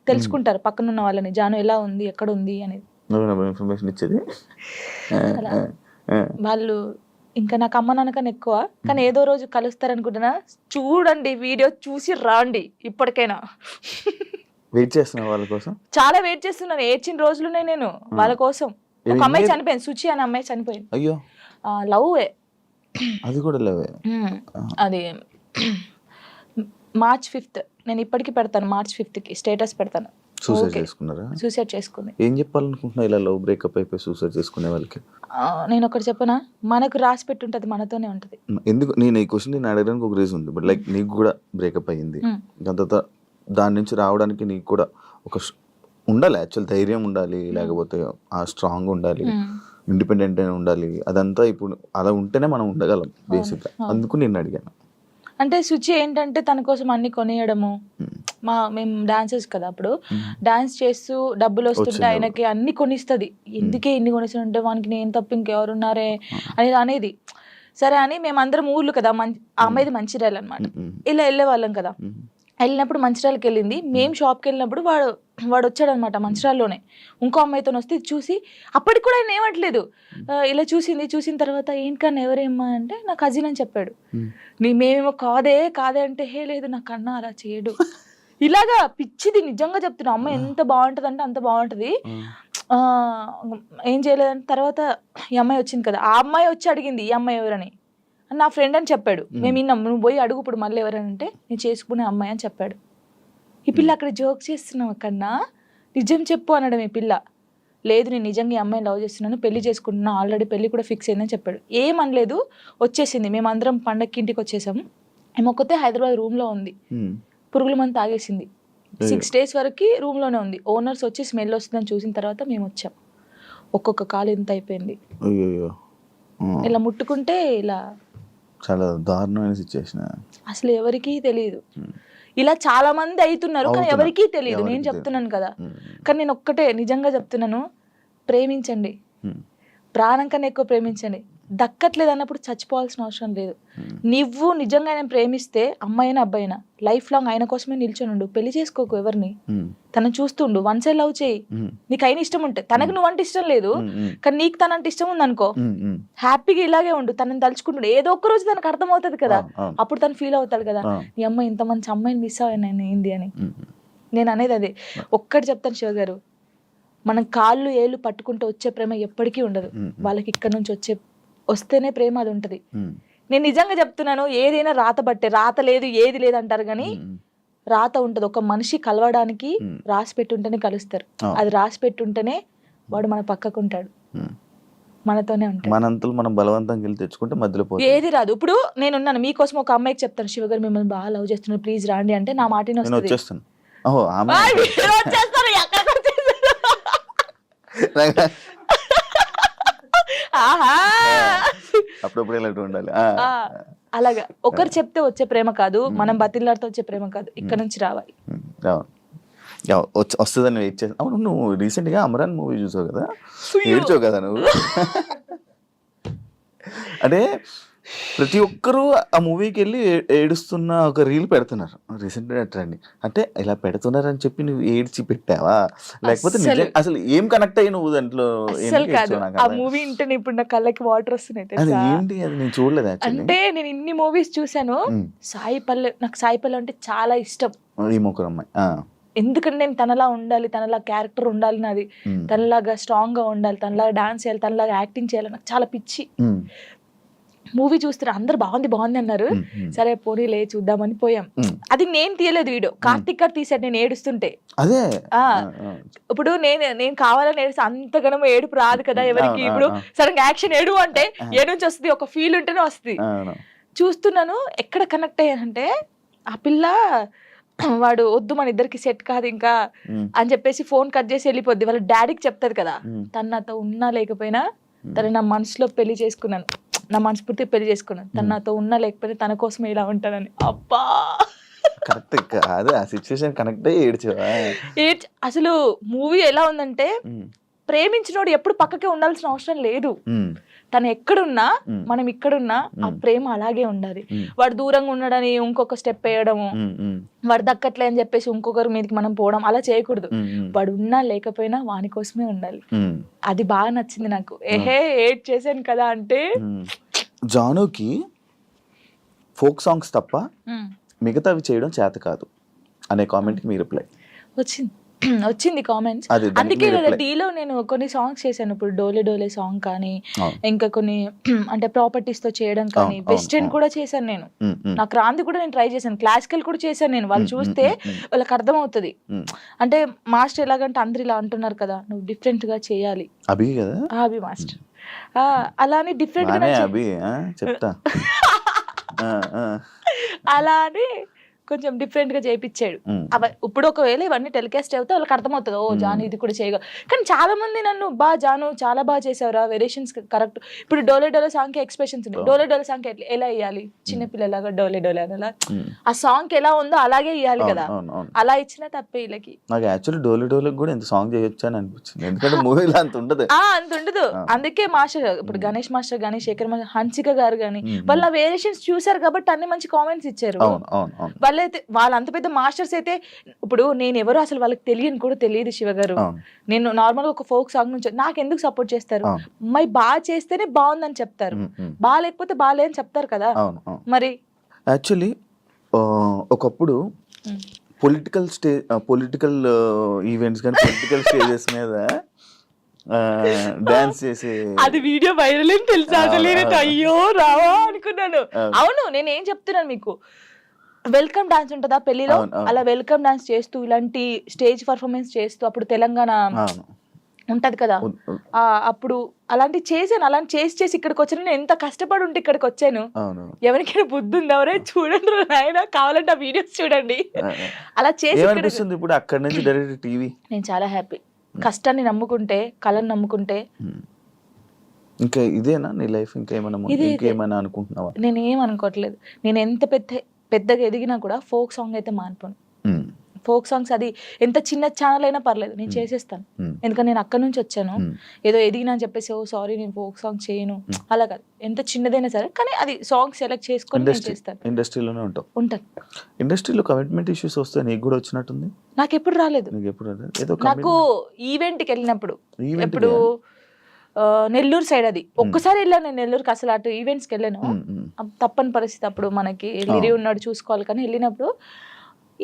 తెలుసుకుంటారు పక్కన ఉన్న వాళ్ళని, జాను ఎలా ఉంది, ఎక్కడ ఉంది అనేది ఇన్ఫర్మేషన్ ఇచ్చేది వాళ్ళు. ఇంకా నాకు అమ్మ నాన్నకన్నా ఎక్కువ, కానీ ఏదో రోజు కలుస్తారనుకుంటున్నా. చూడండి, వీడియో చూసి రాండి. ఇప్పటికైనా వెయిట్ చేస్తున్నా వాళ్ళ కోసం, చాలా వెయిట్ చేస్తున్నాను. ఏడ్చిన రోజులునే నేను వాళ్ళ కోసం. ఒక అమ్మాయి చనిపోయింది, సుచి అనే అమ్మాయి చనిపోయింది. అయ్యో, లవ్. అది కూడా లవ్. అది March 5th. నేను ఇప్పటికి పెడతాను, March 5th స్టేటస్ పెడతాను. సూసైడ్ చేసుకుంది. ఏం చెప్పాలనుకుంటున్నా ఇలా లవ్ బ్రేకప్ అయిపోయి సూసైడ్ చేసుకునే వాళ్ళకి? నేను ఒకటి చెప్పనా, మనకు రాసి పెట్టుంటది, మనతోనే ఉంటది. ఎందుకు నేను ఈ క్వశ్చన్ నేను అడగడానికి ఒక రీజన్ ఉంది. బట్ లైక్ నీకు కూడా బ్రేకప్ అయ్యింది, దాని నుంచి రావడానికి నీకు కూడా ఒక ఉండాలి, యాక్చువల్ ధైర్యం ఉండాలి, లేకపోతే ఆ స్ట్రాంగ్ ఉండాలి, ఇండిపెండెంట్ అయినా ఉండాలి. అదంతా ఇప్పుడు అలా ఉంటేనే మనం ఉండగలం బేసిక్గా. అందుకు నేను అడిగాను. అంటే సుచి ఏంటంటే తన కోసం అన్ని కొనియడము, మేము డాన్సర్స్ కదా, అప్పుడు డాన్స్ చేస్తూ డబ్బులు వస్తుంటే ఆయనకి అన్ని కొనిస్తుంది. ఎందుకే ఇన్ని కొనిస్తుంటే వానికి నేను తప్ప ఇంకెవరున్నారే అనేది. సరే అని మేమందరం ఊర్లు కదా, ఆ అమ్మాయిది మంచిర్యాల అనమాట, ఇలా వెళ్ళే వాళ్ళం కదా. వెళ్ళినప్పుడు మంచిర్యాలకి వెళ్ళింది. మేము షాప్కి వెళ్ళినప్పుడు వాడు వచ్చాడనమాట మంచిర్యాలలోనే, ఇంకో అమ్మాయితో వస్తే చూసి, అప్పటికి కూడా ఆయన ఏమట్లేదు, ఇలా చూసిన తర్వాత ఏంటన్నా ఎవరేమ్మా అంటే నా కజిన్ అని చెప్పాడు. మేమేమో కాదే అంటే, హే లేదు నా కన్నా అలా చేయడు, ఇలాగా పిచ్చిది. నిజంగా చెప్తున్నా, అమ్మాయి ఎంత బాగుంటుంది అంటే అంత బాగుంటుంది. ఏం చేయలేదని తర్వాత ఈ అమ్మాయి వచ్చింది కదా, ఆ అమ్మాయి వచ్చి అడిగింది ఈ అమ్మాయి ఎవరని, నా ఫ్రెండ్ అని చెప్పాడు. మేము విన్నాం, నువ్వు పోయి అడుగు ఇప్పుడు మళ్ళీ ఎవరంటే నేను చేసుకునే అమ్మాయి అని చెప్పాడు. ఈ పిల్ల అక్కడ జోక్ చేస్తున్నావు కన్నా, నిజం చెప్పు అనడం. ఈ పిల్ల లేదు నేను నిజంగా ఈ అమ్మాయిని లవ్ చేస్తున్నాను, పెళ్లి చేసుకుంటున్నా, ఆల్రెడీ పెళ్లి కూడా ఫిక్స్ అయిందని చెప్పాడు. ఏమనలేదు, వచ్చేసింది. మేమందరం పండగకి ఇంటికి వచ్చేసాము. ఏమొక్కతే హైదరాబాద్ రూమ్లో ఉంది, పురుగుల మందు తాగేసింది. 6 days వరకు రూమ్లోనే ఉంది. ఓనర్స్ వచ్చి స్మెల్ వస్తుందని చూసిన తర్వాత మేము వచ్చాం. ఒక్కొక్క కాలు ఇంత అయిపోయింది, ఇలా ముట్టుకుంటే ఇలా. చాలా దారుణమైన సిచ్యువేషన్. అసలు ఎవరికీ తెలియదు. ఇలా చాలా మంది అవుతున్నారు కానీ ఎవరికీ తెలియదు. నేను చెప్తున్నాను కదా, కానీ నేను ఒక్కటే నిజంగా చెప్తున్నాను, ప్రేమించండి, ప్రాణం కన్నా ఎక్కువ ప్రేమించండి. దక్కట్లేదు అన్నప్పుడు చచ్చిపోవాల్సిన అవసరం లేదు. నువ్వు నిజంగా ఆయన ప్రేమిస్తే అమ్మాయినా అబ్బాయినా లైఫ్ లాంగ్ ఆయన కోసమే నిల్చొని ఉండు. పెళ్లి చేసుకోకు ఎవరిని, తనని చూస్తుండు, వన్ సైడ్ లవ్ చేయి. నీకు అయిన ఇష్టం ఉంటే, తనకు నువ్వంటే ఇష్టం లేదు కానీ నీకు తనంటే ఇష్టం ఉంది అనుకో, హ్యాపీగా ఇలాగే ఉండు. తనని తలుచుకుంటుండు, ఏదో ఒక్క రోజు తనకు అర్థం అవుతుంది కదా, అప్పుడు తను ఫీల్ అవుతాడు కదా, నీ అమ్మాయి ఇంత మంచి అమ్మాయిని మిస్ అయ్యాను ఏంది అని. నేను అనేది అదే. ఒక్కటి చెప్తాను శివ గారు, మనం కాళ్ళు ఏళ్ళు పట్టుకుంటూ వచ్చే ప్రేమ ఎప్పటికీ ఉండదు. వాళ్ళకి ఇక్కడ నుంచి వస్తేనే ప్రేమ అది ఉంటది. నేను నిజంగా చెప్తున్నాను, ఏదైనా రాత బట్టే, రాత లేదు ఏది లేదు అంటారు కానీ రాత ఉంటది. ఒక మనిషి కలవడానికి రాసి పెట్టుంటేనే కలుస్తారు. అది రాసి పెట్టుంటేనే వాడు మన పక్కకుంటాడు, మనతోనే ఉంటాడు. మనంతలు మనం బలవంతంగా వెళ్ళి తెచ్చుకుంటే మధ్యలో పోతుంది. ఏది రాదు. ఇప్పుడు నేనున్నాను మీకోసం, ఒక అమ్మాయికి చెప్తాను, శివ గారు మిమ్మల్ని బాగా లవ్ చేస్తున్నారు ప్లీజ్ రాండి అంటే నా మాటనే నేను వస్తుంది. వచ్చేస్తాను. ఓహో అప్పుడప్పుడు ఇలాంటి ఉండాలి. అలాగా ఒకరు చెప్తే వచ్చే ప్రేమ కాదు, మనం బతిల్లాడితో వచ్చే ప్రేమ కాదు, ఇక్కడ నుంచి రావాలి. వస్తుందని వెయిట్ చేస్తాను. అవును, నువ్వు రీసెంట్ గా అమరాన్ మూవీ చూసావు కదా, ఏడ్చావు కదా నువ్వు. అంటే ప్రతి ఒక్కరూ ఆ మూవీకి వెళ్ళి ఏడుస్తున్న ఒక రీల్ పెడుతున్నారు రీసెంట్గా ట్రెండింగ్. అంటే ఇలా పెడుతున్నారని చెప్పి నువ్వు ఏడ్చి పెట్టావా, లేకపోతే అసలు ఏం కనెక్ట్ అయ్యి నువ్వు దాంట్లో? ఆ మూవీ ఇంటే ఇప్పుడు నా కళ్ళకి వాటర్ వస్తున్నాయి. ఏంటి అది నేను చూడలేదు. అంటే నేను ఇన్ని మూవీస్ చూసాను, సాయి పల్లె, నాకు సాయి పల్లె అంటే చాలా ఇష్టం. ఈ ముగ్గురు అమ్మాయి, ఎందుకంటే నేను తనలా ఉండాలి, తనలా క్యారెక్టర్ ఉండాలి నాది, తనలాగా స్ట్రాంగ్ గా ఉండాలి, తనలాగా డాన్స్ చేయాలి, తనలాగా యాక్టింగ్ చేయాలి, నాకు చాలా పిచ్చి. మూవీ చూస్తారు, అందరు బాగుంది బాగుంది అన్నారు, సరే పోనీలే చూద్దామని పోయాం. అది నేను తీయలేదు వీడియో, కార్తిక్ గారు తీసాడు నేను ఏడుస్తుంటే. అదే ఇప్పుడు నేను కావాలని ఏడుస్తే అంతగానో ఏడుపు రాదు కదా ఎవరికి. ఇప్పుడు సడన్ యాక్షన్ ఏడు అంటే ఏ నుంచి వస్తుంది, ఒక ఫీల్ ఉంటేనే వస్తుంది. చూస్తున్నాను, ఎక్కడ కనెక్ట్ అయ్యానంటే ఆ పిల్ల వాడు వద్దు మన ఇద్దరికి సెట్ కాదు ఇంకా అని చెప్పేసి ఫోన్ కట్ చేసి వెళ్ళిపోద్ది. వాళ్ళ డాడీకి చెప్తాది కదా, తను నాతో ఉన్నా లేకపోయినా తను నా మనసులో పెళ్లి చేసుకున్నాను, నా మనస్ఫూర్తి పెళ్లి చేసుకున్నాను, తను నాతో ఉన్నా లేకపోయినా తన కోసమే ఇలా ఉంటానని. అబ్బా కరెక్ట్ కాదు, ఆ సిచ్యువేషన్ కనెక్ట్ అయ్యి ఏడ్చావా? అసలు మూవీ ఎలా ఉందంటే, ప్రేమించినోడు ఎప్పుడు పక్కకే ఉండాల్సిన అవసరం లేదు. తను ఎక్కడున్నా మనం ఇక్కడున్నా ఆ ప్రేమ అలాగే ఉండాలి. వాడు దూరంగా ఉండడని ఇంకొక స్టెప్ వేయడము, వాడు దక్కట్లే అని చెప్పేసి ఇంకొకరి మీదకి మనం పోవడం అలా చేయకూడదు. వాడు ఉన్నా లేకపోయినా వాని కోసమే ఉండాలి. అది బాగా నచ్చింది నాకు. ఏడ్ చేశాను కదా అంటే, జానుకి ఫోక్ సాంగ్స్ తప్ప మిగతావి చేయడం చేత కాదు అనే కామెంట్ కి మీ రిప్లై వచ్చింది కామెంట్స్. అందుకే డీలో నేను కొన్ని సాంగ్స్ చేశాను. ఇప్పుడు డోలే డోలే సాంగ్ కానీ, ఇంకా కొన్ని అంటే ప్రాపర్టీస్ తో చేయడం కానీ, వెస్టర్న్ కూడా చేశాను నేను. నాకు రాంది కూడా నేను ట్రై చేశాను, క్లాసికల్ కూడా చేశాను నేను. వాళ్ళు చూస్తే వాళ్ళకి అర్థం అవుతుంది. అంటే మాస్టర్ ఎలాగంటే అందరు ఇలా అంటున్నారు కదా, నువ్వు డిఫరెంట్ గా చేయాలి. అభి కదా, అభి మాస్టర్ అలానే డిఫరెంట్ గా చెప్తా అలా అని కొంచెం డిఫరెంట్ గా చేయించాడు. ఇప్పుడు ఒకవేళ ఇవన్నీ టెలికాస్ట్ అయితే వాళ్ళకి అర్థమవుతుంది, ఓ జాను ఇది కూడా చేయగల. కానీ చాలా మంది నన్ను జాను చాలా బాగా చేసావురా, వేరియేషన్స్ కరెక్ట్. ఇప్పుడు డోలే డోలే సాంగ్ కి ఎక్స్ప్రెషన్స్ ఉన్నాయి, డోలే డోలే సాంగ్ ఎలా వేయాలి, చిన్నపిల్లలాగా డోలే డోలే అలా ఆ సాంగ్ ఎలా ఉందో అలాగే ఇవ్వాలి కదా, అలా ఇచ్చినా తప్పే వీళ్ళకి. నాకు యాక్చువల్లీ డోలే డోలే కూడా ఇంత సాంగ్ చేయొచ్చు అని అనిపించింది, ఎందుకంటే మూవీలో అంత ఉండదు. అందుకే మాస్టర్ ఇప్పుడు గణేష్ మాస్టర్ గానీ, శేఖర్ మాస్టర్, హన్సిక గారు గానీ వాళ్ళ వేరియేషన్స్ చూసారు కాబట్టి అన్ని మంచి కామెంట్స్ ఇచ్చారు. వాళ్ళైతే వాళ్ళ అంత పెద్ద మాస్టర్స్ అయితే, ఇప్పుడు నేను ఎవరు అసలు వాళ్ళకి తెలియని కూడా తెలియదు శివ గారు. నేను నార్మల్ గా ఒక ఫోక్ సాంగ్ నుంచి నాకు ఎందుకు సపోర్ట్ చేస్తారు, మరి బాగా చేస్తేనే బాగుందని చెప్తారు, బాగా లేకపోతే బాగాలే అని చెప్తారు కదా. మరి యాక్చువల్లీ ఒకప్పుడు పొలిటికల్ ఈవెంట్స్ కానీ పొలిటికల్ స్టేజెస్ మీద డాన్స్ చేసి అది వీడియో వైరల్ అని తెలుసా? అయ్యో రావా అనుకున్నాను. అవును, నేను ఏం చెప్తున్నాను మీకు, వెల్కమ్ డాన్స్ ఉంటుందా పెళ్లిలో, అలా వెల్కమ్ డాన్స్ చేస్తూ ఇలాంటి స్టేజ్ పర్ఫార్మెన్స్ చేస్తూ, అప్పుడు తెలంగాణ ఉంటది కదా, అప్పుడు అలాంటి చేశాను. అలాంటి చేసి ఇక్కడికి వచ్చాను. నేను ఎంత కష్టపడి ఉంటే ఇక్కడికి వచ్చాను. ఎవరికైనా బుద్ధి ఉంది, ఎవరే చూడండి నాయన, కావాలంటే ఆ వీడియోస్ చూడండి. అలా చేసి ఇప్పుడు అక్కడ నుంచి డైరెక్ట్ టీవీ. నేను చాలా హ్యాపీ. కష్టాన్ని నమ్ముకుంటే, కళను నమ్ముకుంటే. ఇంకా ఇదేనా నీ లైఫ్? ఇంకేమైనా అనుకుంటున్నావా? నేనేం అనుకోవట్లేదు. నేను ఎంత పెద్దగా ఎదిగినా కూడా ఫోక్ సాంగ్ అయితే మానిపోను. ఫోక్ సాంగ్స్ అది ఎంత చిన్న ఛానల్ అయినా పర్లేదు నేను చేసేస్తాను. ఎందుకంటే నేను అక్కడ నుంచి వచ్చాను, ఏదో ఎదిగినా అని చెప్పేసి ఓ సారీ నేను ఫోక్ సాంగ్ చేయను అలా కాదు. ఎంత చిన్నదైనా సరే కానీ అది సాంగ్ సెలెక్ట్ చేసుకొని నేను చేస్తాను. ఇండస్ట్రీలోనే ఉంటాను. ఉంటాను. ఇండస్ట్రీలో కమిట్మెంట్ ఇష్యూస్ వస్తే నీకు కూడా వచ్చినట్టుంది? నాకు ఎప్పుడు రాలేదు. నీకు ఎప్పుడు రాలేదు? ఏదో నాకు ఈవెంట్కి వెళ్ళినప్పుడు ఎప్పుడు నెల్లూరు సైడ్ అది ఒక్కసారి వెళ్ళాను నేను నెల్లూరుకి. అసలు అటు ఈవెంట్స్కి వెళ్ళాను, తప్పని పరిస్థితి అప్పుడు మనకి లిరి ఉన్నాడు చూసుకోవాలి. కానీ వెళ్ళినప్పుడు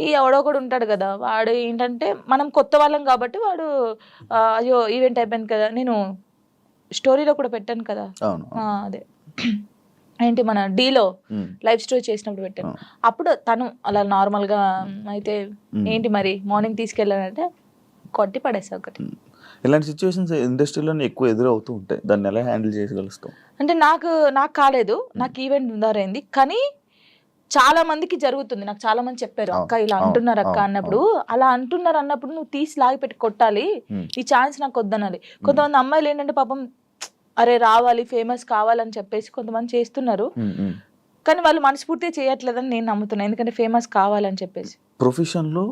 ఈ ఎవడో కూడా ఉంటాడు కదా, వాడు ఏంటంటే మనం కొత్త వాళ్ళం కాబట్టి వాడు అయ్యో ఈవెంట్ అయిపోయింది కదా, నేను స్టోరీలో కూడా పెట్టాను కదా అదే ఏంటి మన డీలో లైవ్ స్టోరీ చేసినప్పుడు పెట్టాను. అప్పుడు తను అలా నార్మల్గా అయితే ఏంటి మరి మార్నింగ్ తీసుకెళ్ళానంటే కొట్టి పడేసా ఒకటి. ఇలాంటి సిచ్యువేషన్స్ ఇండస్ట్రీలో ఎక్కువ ఎదురవుతూ ఉంటాయి, దాన్ని ఎలా హ్యాండిల్ చేయగలుగుతాం? అంటే నాకు కాలేదు, నాకు ఈవెంట్ ఉందారైంది కానీ చాలా మందికి జరుగుతుంది. నాకు చాలా మంది చెప్పారు అక్క ఇలా అంటున్నారు అక్క అన్నప్పుడు, అలా అంటున్నారు అన్నప్పుడు నువ్వు తీసి లాగి పెట్టి కొట్టాలి, ఈ ఛాన్స్ నాకు వద్దనాలి. కొంతమంది అమ్మాయిలు ఏంటంటే పాపం అరే రావాలి ఫేమస్ కావాలని చెప్పేసి కొంతమంది చేస్తున్నారు, కానీ వాళ్ళు మనస్ఫూర్తిగా చేయట్లేదని నేను నమ్ముతున్నాను. ఎందుకంటే ఫేమస్ కావాలని చెప్పేసి. ప్రొఫెషన్లో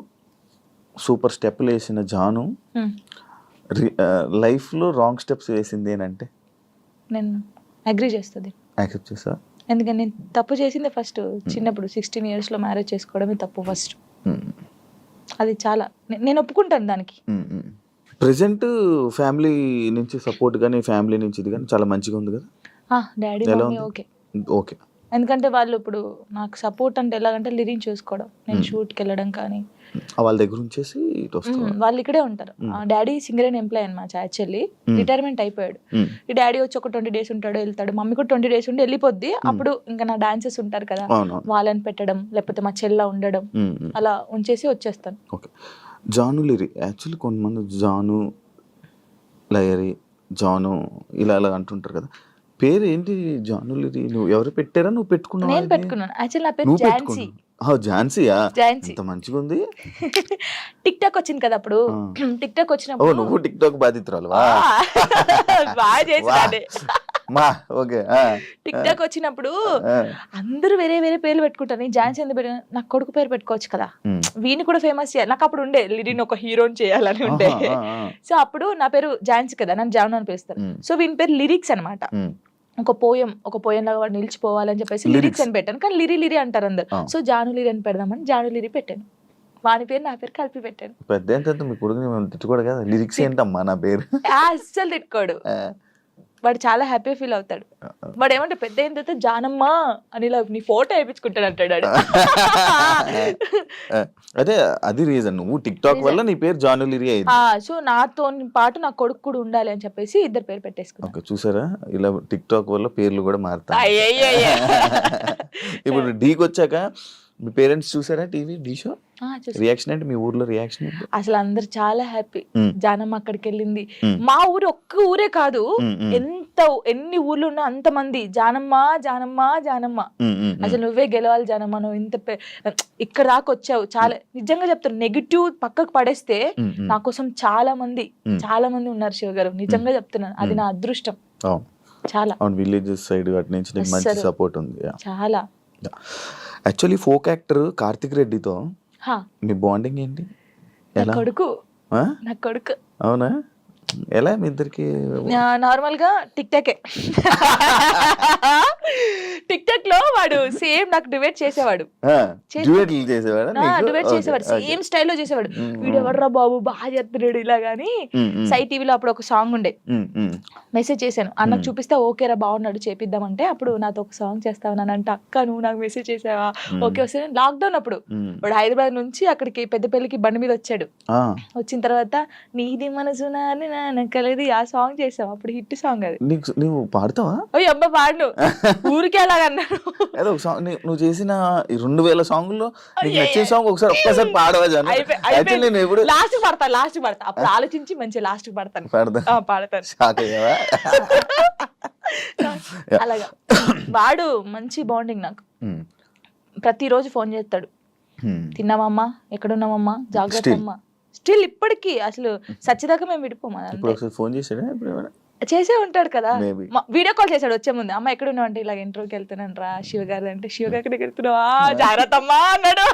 సూపర్ స్టెప్లు వేసిన జాను లైఫ్లో రాంగ్ స్టెప్స్ వేసింది ఏంటంటే నేను అగ్రీ చేస్తుంది. యాక్సెప్ట్ చేస్తా. ఎందుకంటే నేను తప్పు చేసింది ఫస్ట్ చిన్నప్పుడు 16 yearsలో మ్యారేజ్ చేసుకోవడమే తప్పు ఫస్ట్. అది చాలా నేను ఒప్పుకుంటాను దానికి. ప్రెసెంట్ ఫ్యామిలీ నుంచి సపోర్ట్ కానీ ఫ్యామిలీ నుంచి ఇది కానీ చాలా మంచిగా ఉంది కదా? Daddy mummy okay okay. ఎందుకంటే వాళ్ళు ఇప్పుడు నాకు సపోర్ట్ అంటే ఎలాగంటే లిరిక్ చూసుకోవడం, నేను షూట్కి వెళ్ళడం కానీ వాళ్ళ దగ్గర ఉంచేసి వాళ్ళు ఇక్కడే ఉంటారు. డాడీ సింగర్ అండ్ ఎంప్లాయ్ అనమాట, యాక్చువల్లీ రిటైర్మెంట్ అయిపోయాడు. ఈ డాడీ వచ్చి ఒక 20 days ఉంటాడు వెళ్తాడు, మమ్మీ కూడా 20 days ఉండి వెళ్ళిపోద్ది. అప్పుడు ఇంకా నా డాన్సెస్ ఉంటారు కదా వాళ్ళని పెట్టడం, లేకపోతే మా చెల్ల ఉండడం, అలా ఉంచేసి వచ్చేస్తాను. ఓకే. జాను లిరి యాక్చువల్లీ కొంతమంది జాను లయరి జాను ఇలా అలా అంటుంటారు కదా, పేరు ఏంటి జాను లిరి? నువ్వు ఎవరు పెట్టారా? నువ్వు పెట్టుకున్నావు? నేను పెట్టుకున్నాను. యాక్చువల్లీ నా పేరు ఝాన్సీ. ఝాన్సీయా? ఝాన్సీ. ఎంత మంచిగా ఉంది. టిక్ టాక్ వచ్చింది కదా అప్పుడు, టిక్ టాక్ వచ్చినప్పుడు నువ్వు టిక్ టాక్ బాధితురాలు బాగా చేసి టిక్ టాక్ వచ్చినప్పుడు అందరూ వేరే వేరే పేర్లు పెట్టుకుంటారు. నేను ఝాన్సీ ఎందుకు పెట్టాను? నాకు కొడుకు పేరు పెట్టుకోవచ్చు కదా, వీని కూడా ఫేమస్ చేయాలి. నాకు అప్పుడు ఉండే లిరిని ఒక హీరోని చేయాలని ఉండే. సో అప్పుడు నా పేరు ఝాన్సీ కదా, నన్ను జాను అని పిలుస్తారు. సో వీని పేరు లిరిక్స్ అనమాట. ఒక పోయం లాగా వాడు నిలిచిపోవాలని చెప్పేసి లిరిక్స్ అని పెట్టాను. కానీ లిరి అంటారు అందరు. సో జాను లిరి అని పెడదామని జాను లిరి పెట్టాను. వాని పేరు నా పేరు కలిపి పెట్టాను. పెద్ద మీ కొడుకు తిట్టుకోడు కదా, లిరిక్స్ ఏంటమ్మా నా పేరు అస్సలు తిట్టుకోడు. వాడు చాలా హ్యాపీ ఫీల్ అవుతాడు. వాడు ఏమంటే పెద్ద అయిన తర్వాత జానమ్మ అని నీ ఫోటో వేయించుకుంటాడు అంటాడు. అదే అది రీజన్, నువ్వు టిక్ టాక్ వల్ల నీ పేరు జాను లిరి అయింది. సో నాతో పాటు నా కొడుకు కూడా ఉండాలి అని చెప్పేసి ఇద్దరు పేరు పెట్టేసుకున్నాను. ఓకే, చూసారా ఇలా టిక్ టాక్ వల్ల పేర్లు కూడా మారుతాయి. ఇప్పుడు డీకి వచ్చాక మీ పేరెంట్స్ చూసారా టీవీ డీ షో? రియాక్షన్ అంటే మీ ఊర్లో రియాక్షన్ అసలు అందరు చాలా హ్యాపీ. జానమ్మ అక్కడికి వెళ్ళింది. మా ఊరు ఒక్క ఊరే కాదు, ఎన్ని ఊర్లు ఉన్నా అంత మంది జానమ్మ జానమ్మ జానమ్మ, అసలు నువ్వే గెలవాలి జానమ్మ, నువ్వు ఇంత ఇక్కడ దాకా వచ్చావు. చాలా నిజంగా చెప్తాను, నెగిటివ్ పక్కకు పడేస్తే నా కోసం చాలా మంది ఉన్నారు శివ గారు. నిజంగా చెప్తున్నాను, అది నా అదృష్టం. చాలా విలేజెస్ సైడ్ అటు నుంచి మంచి సపోర్ట్ ఉంది. చాలా. యాక్చువల్లీ ఫోక్ యాక్టర్ కార్తిక్ రెడ్డితో మీ బాండింగ్ ఏంటి? నా కొడుకు. అవునా? ఎలా మీ ఇద్దరికి? నార్మల్ గా టిక్ టాక్ లో వాడు సేమ్ నాకు డిబేట్ చేసేవాడు. సేమ్ స్టైల్లో చేసేవాడు. వీడు ఎవర్రా బాబు బాగా చేస్తున్నాడు ఇలా గానీ. సై టీవీలో అప్పుడు ఒక సాంగ్ ఉండే, మెసేజ్ చేశాను అన్నకు చూపిస్తే ఓకేరా బాగున్నాడు చేపిద్దామంటే, అప్పుడు నాతో ఒక సాంగ్ చేస్తావనంటే అక్క నువ్వు నాకు మెసేజ్ చేసావా? ఓకే వస్తే లాక్డౌన్ అప్పుడు వాడు హైదరాబాద్ నుంచి అక్కడికి పెద్దపల్లికి బండి మీద వచ్చాడు. వచ్చిన తర్వాత నీది మనసు కలిది ఆ సాంగ్ చేసాం. అప్పుడు హిట్ సాంగ్ అది. నువ్వు పాడతావా? అబ్బా పాడు ఊరికే అలాగన్నారు. నువ్వు చేసిన 2000 సాంగ్లో నచ్చిన సాంగ్ ఒక్కసారి పాడవా? లాస్ట్ పడతా అప్పుడు ఆలోచించి మంచి లాస్ట్ పడతాను. అలాగా వాడు మంచి బాండింగ్ నాకు. ప్రతిరోజు ఫోన్ చేస్తాడు, తిన్నామమ్మా, ఎక్కడున్నామమ్మా, జాగ్రత్త అమ్మా. స్టిల్ ఇప్పటికీ అసలు సచ్చిదాకా మేము విడిపోమా. ఫోన్ చేసే ఉంటాడు కదా, వీడియో కాల్ చేశాడు వచ్చే ముందు. అమ్మ ఎక్కడ ఉన్నావు అంటే ఇలా ఇంటర్వ్యూకి వెళ్తున్నాను రా శివ గారు అంటే, శివ గారి దగ్గర వెళ్తున్నావా, జాగ్రత్త అమ్మా అన్నాడు.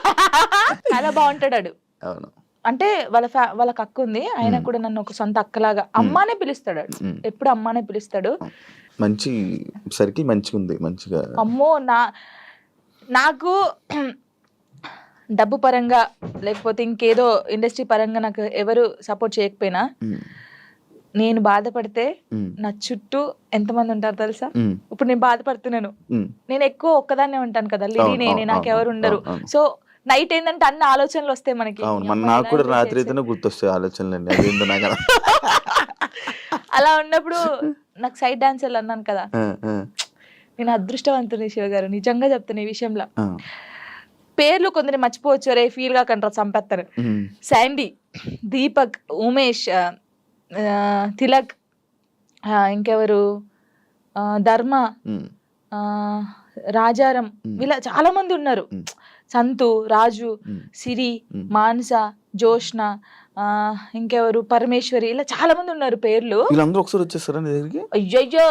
చాలా బాగుంటాడు. అవును. అంటే వాళ్ళకి అక్క ఉంది, ఆయన కూడా నన్ను ఒక సొంత అక్కలాగా అమ్మానే పిలుస్తాడు, ఎప్పుడు అమ్మానే పిలుస్తాడు. మంచి సర్కిల్ మంచిగా ఉంది, మంచిగా. అమ్మో నాకు డబ్బు పరంగా లేకపోతే ఇంకేదో ఇండస్ట్రీ పరంగా నాకు ఎవరు సపోర్ట్ చేయకపోయినా, నేను బాధపడితే నా చుట్టూ ఎంతమంది ఉంటారు తెలుసా? ఇప్పుడు నేను బాధపడుతున్నాను, నేను ఎక్కువ ఒక్కదాన్నే ఉంటాను కదా, లిడీ నేనే, నాకెవరు ఉండరు. సో నైట్ ఏంటంటే అన్ని ఆలోచనలు వస్తాయి మనకి. నాకు కూడా రాత్రి అయితేనే గుర్తొస్తాయి ఆలోచనలు. అదేందో నాకు అలా ఉన్నప్పుడు నాకు సైడ్ డాన్సర్లు అన్నాను కదా, నేను అదృష్టవంతుని శివ గారు, నిజంగా చెప్తాను ఈ విషయంలో. పేర్లు కొందరు మర్చిపోవచ్చు, రే ఫీల్ గా కంటారు, చంపేస్తారు. శాండీ, దీపక్, ఉమేష్, తిలక్, ఇంకెవరు, ధర్మ, రాజారం, వీళ్ళ చాలా మంది ఉన్నారు. సంతు, రాజు, సిరి, మానస, జోష్న, ఇంకెవరు, పరమేశ్వరి, ఇలా చాలా మంది ఉన్నారు పేర్లు. వీళ్ళందరూ ఒకసారి వచ్చేస్తారా నీ దగ్గరికి? అయ్యయ్యో,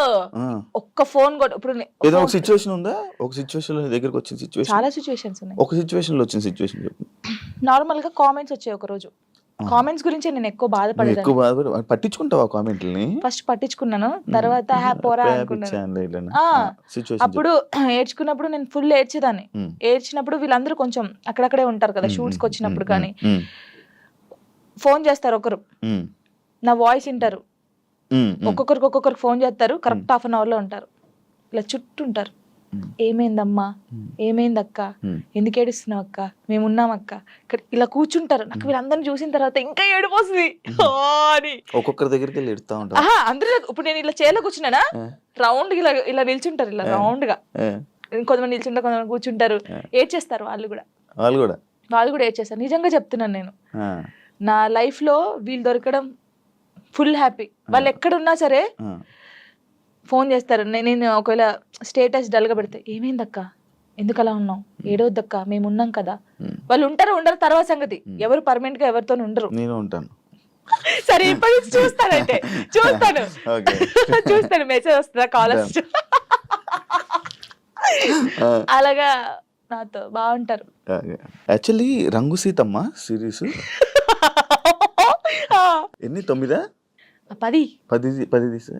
ఒక్క ఫోన్ కూడా. ఇప్పుడు ఏదో ఒక సిచ్యువేషన్ ఉందా? ఒక సిచ్యువేషన్ లో నీ దగ్గరికి వచ్చిన సిచ్యువేషన్? చాలా సిచ్యువేషన్స్ ఉన్నాయి. ఒక సిచ్యువేషన్ లో వచ్చిన సిచ్యువేషన్ చెప్పు. నార్మల్ గా కామెంట్స్ వచ్చాయి ఒక రోజు. కామెంట్స్ గురించి నేను ఎక్కువ బాధపడేదాన్ని. పట్టించుకుంటావా కామెంట్లని? ఫస్ట్ పట్టించుకున్నాను, తర్వాత పోరా అనుకున్నాను. అప్పుడు ఏడ్చుకున్నప్పుడు నేను ఫుల్ ఏడ్చేదాన్ని. ఏడ్చినప్పుడు వీళ్ళందరూ కొంచెం అక్కడక్కడే ఉంటారు కదా షూట్స్ కి వచ్చినప్పుడు, కానీ ఫోన్ చేస్తారు ఒకరు, నా వాయిస్ వింటారు, ఒక్కొక్కరికి ఫోన్ చేస్తారు, కరెక్ట్ హాఫ్ అన్ అవర్ లో ఉంటారు, ఇలా చుట్టూ ఉంటారు. ఏమైందమ్మా, ఏమైంది అక్క, ఎందుకు ఏడుస్తున్నావు అక్క, మేము ఉన్నాం అక్క, ఇక్కడ ఇలా కూర్చుంటారు. నాకు వీళ్ళందరినీ చూసిన తర్వాత ఇంకా ఏడుపు వస్తుంది అని ఒక్కొక్కరి దగ్గరికి వెళ్ళి ఎడుతా ఉంటారు. అందరూ ఇప్పుడు నేను ఇలా చైర్లో కూర్చున్నానా, రౌండ్ ఇలా ఇలా నిల్చుంటారు, ఇలా రౌండ్ గా. కొంతమంది నిల్చుంటారు, కొంతమంది కూర్చుంటారు, ఏడ్చేస్తారు. వాళ్ళు కూడా ఏడ్చేస్తారు. నిజంగా చెప్తున్నాను, నేను నా లైఫ్ లో వీళ్ళు దొరకడం ఫుల్ హ్యాపీ. వాళ్ళు ఎక్కడున్నా సరే ఫోన్ చేస్తారు. నేను ఒకవేళ స్టేటస్ డల్ గా పెడితే, ఏమైందక్క, ఎందుకు అలా ఉన్నావు, ఏడవద్దక్క, మేము ఉన్నాం కదా. వాళ్ళు ఉండరు తర్వాత సంగతి. ఎవరు పర్మనెంట్ గా ఎవరితో ఉండరు. నేను ఉంటాను. సరే ఇప్పటి నుంచి చూస్తాను మెసేజ్ వస్తుందా, కాల్ వస్తుందా, అలాగా నాతో బాగుంటారు. యాక్చువల్లీ రంగు సీతమ్మ సిరీస్ ఎన్ని 9? 10 తీసా.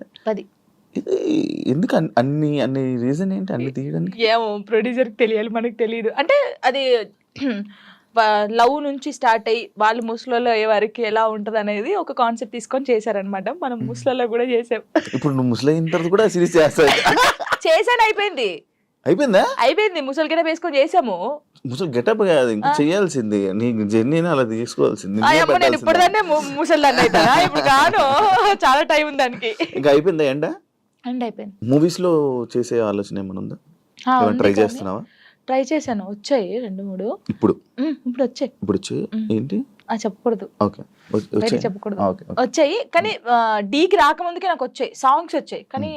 ఎందుకు అన్ని రీజన్ ఏంటి అన్ని తీయడానికి? ఏమో ప్రొడ్యూసర్ కి తెలియాలి, మనకు తెలియదు. అంటే అది లవ్ నుంచి స్టార్ట్ అయ్యి వాళ్ళు ముస్లింలో అయ్యే వారికి ఎలా ఉంటది అనేది ఒక కాన్సెప్ట్ తీసుకొని చేశారనమాట. మనం ముస్లింలో కూడా చేసాం. ఇప్పుడు నువ్వు ముస్లిం అయిన తర్వాత కూడా సిరీస్ చేస్తావు? చేశాను, అయిపోయింది. ముసలి గెటప్ వేసుకొని చేసాము. ముసలి గెటప్ కాదు, ఇంకా చేయాల్సింది నీ జర్నీని అలా తీసుకోవాల్సింది. నేను ఇప్పుడుదాన్నే ముసలిదాన్ని అవుతానా? ఇప్పుడు కాను, చాలా టైం ఉంది దానికి. ఇంకా అయిపోయిందా? ఎండ్ అయిపోయింది. మూవీస్ లో చేసే ఆలోచన ఏమైనా ఉందా? ట్రై చేస్తున్నావా? ట్రై చేశాను, వచ్చాయి 2-3. ఇప్పుడు వచ్చాయి ఏంటి చెప్పకూడదు, చెప్పకూడదు. వచ్చాయి కానీ డీకి రాకముందుకే నాకు వచ్చాయి, సాంగ్స్ వచ్చాయి. కానీ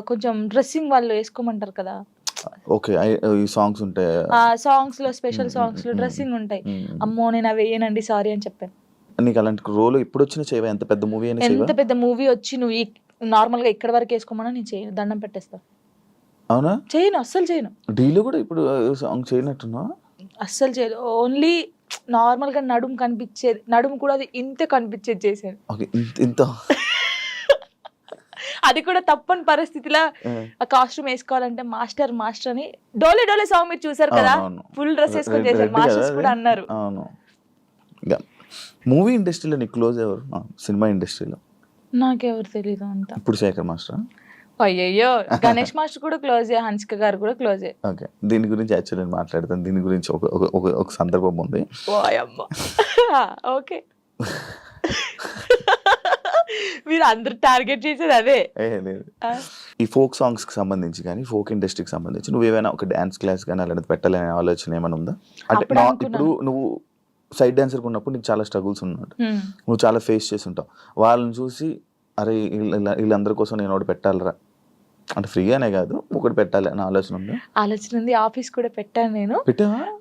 కొంచెం డ్రెస్సింగ్ వాళ్ళు వేసుకోమంటారు కదా, ఓకే, ఈ సాంగ్స్ ఉంటాయి, సాంగ్స్ లో స్పెషల్ సాంగ్స్ లో డ్రెస్సింగ్ ఉంటాయి. అమ్మో నేను అవి వేయనండి, సారీ అని చెప్పాను. నీకు అలాంటి రోల్ ఎప్పుడు వచ్చినా చేయవా? ఎంత పెద్ద మూవీ అయినా, ఎంత పెద్ద మూవీ వచ్చి నువ్వు నార్మల్ గా ఇక్కడ వరకు వేసుకోమన్నా నేను చేయను, దండం పెట్టేస్తా. అవునా? చేయను, అస్సలు చేయను. డీలో కూడా ఇప్పుడు సాంగ్ చేయనట్టున్నా? అస్సలు చేయదు. ఓన్లీ నార్మల్ గా నడుము కనిపించేది, నడుము కూడా అది ఇంతే కనిపించేది చేశాను. ఇంత అది కూడా తప్పని పరిస్థితిలో ఆ కాస్ట్యూమ్ వేసుకోవాలంటే మాస్టర్ అని డోలే సాంగ్ మీరు చూసారు కదా, ఫుల్ డ్రెస్ వేసుకొని చేశారు. మాస్టర్స్ కూడా అన్నారు. మూవీ ఇండస్ట్రీలో నీకు క్లోజ్ ఎవరు? సినిమా ఇండస్ట్రీలో నాకెవరు తెలీదు అంత. ఇప్పుడు శేఖర్ మాస్టర్? అయ్యయ్యో, గణేష్ మాస్టర్ కూడా క్లోజే, హన్సిక గారు కూడా క్లోజే. ఓకే, దీని గురించి యాక్చువల్లీ నేను మాట్లాడతాను. దీని గురించి ఒక సందర్భం ఉంది. ఓకే, మీరు అందరు టార్గెట్ చేసేది అదే. ఈ ఫోక్ సాంగ్స్ కి సంబంధించి కానీ ఫోక్ ఇండస్ట్రీకి సంబంధించి నువ్వు ఏమైనా ఒక డాన్స్ క్లాస్ కానీ అలాంటి పెట్టాలనే ఆలోచన ఏమైనా ఉందా? అంటే ఇప్పుడు నువ్వు సైడ్ డాన్సర్ ఉన్నప్పుడు నీకు చాలా స్ట్రగుల్స్ ఉన్నట్టు, నువ్వు చాలా ఫేస్ చేసి ఉంటావు. వాళ్ళని చూసి అరే వీళ్ళందరి కోసం నేను ఒకటి పెట్టాలరా, అంటే ఫ్రీగానే కాదు ఒకటి పెట్టాలి అని ఆలోచన ఉంది. ఆఫీస్ కూడా పెట్టాను, నేను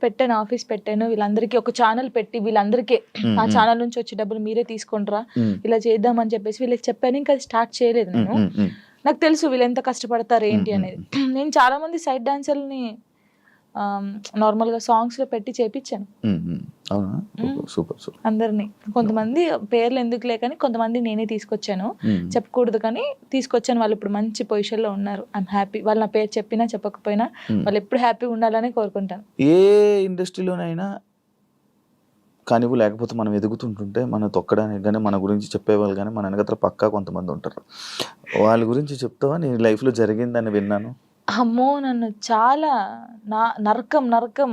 పెట్టాను, ఆఫీస్ పెట్టాను. వీళ్ళందరికీ ఒక ఛానల్ పెట్టి వీళ్ళందరికీ ఆ ఛానల్ నుంచి వచ్చే డబ్బులు మీరే తీసుకుంటారా, ఇలా చేద్దామని చెప్పేసి వీళ్ళకి చెప్పాను. ఇంకా అది స్టార్ట్ చేయలేదు నేను. నాకు తెలుసు వీళ్ళు ఎంత కష్టపడతారు ఏంటి అనేది. నేను చాలా మంది సైడ్ డాన్సర్ని నార్మల్ గా సాంగ్స్ లో పెట్టి చేపించాను. అవునా, సూపర్ సూపర్. అందరినీ. కొంతమంది పేర్లు ఎందుకులే కానీ కొంతమంది నేనే తీసుకొచ్చాను, చెప్పకూడదు కానీ తీసుకొచ్చాను. వాళ్ళు ఇప్పుడు మంచి పొజిషన్లో ఉన్నారు. I'm happy. వాళ్ళు నా పేరు చెప్పినా చెప్పకపోయినా వాళ్ళు ఎప్పుడు హ్యాపీగా ఉండాలని కోరుకుంటాను. ఏ ఇండస్ట్రీలోనైనా కానివ్వు, లేకపోతే మనం ఎదుగుతుంటుంటే మనం తొక్కడానికి కానీ మన గురించి చెప్పేవాళ్ళు కానీ మన వెనకత్ర పక్కా కొంతమంది ఉంటారు. వాళ్ళ గురించి చెప్తావా? నీ లైఫ్లో జరిగిందని విన్నాను. అమ్మో, నన్ను చాలా నరకం.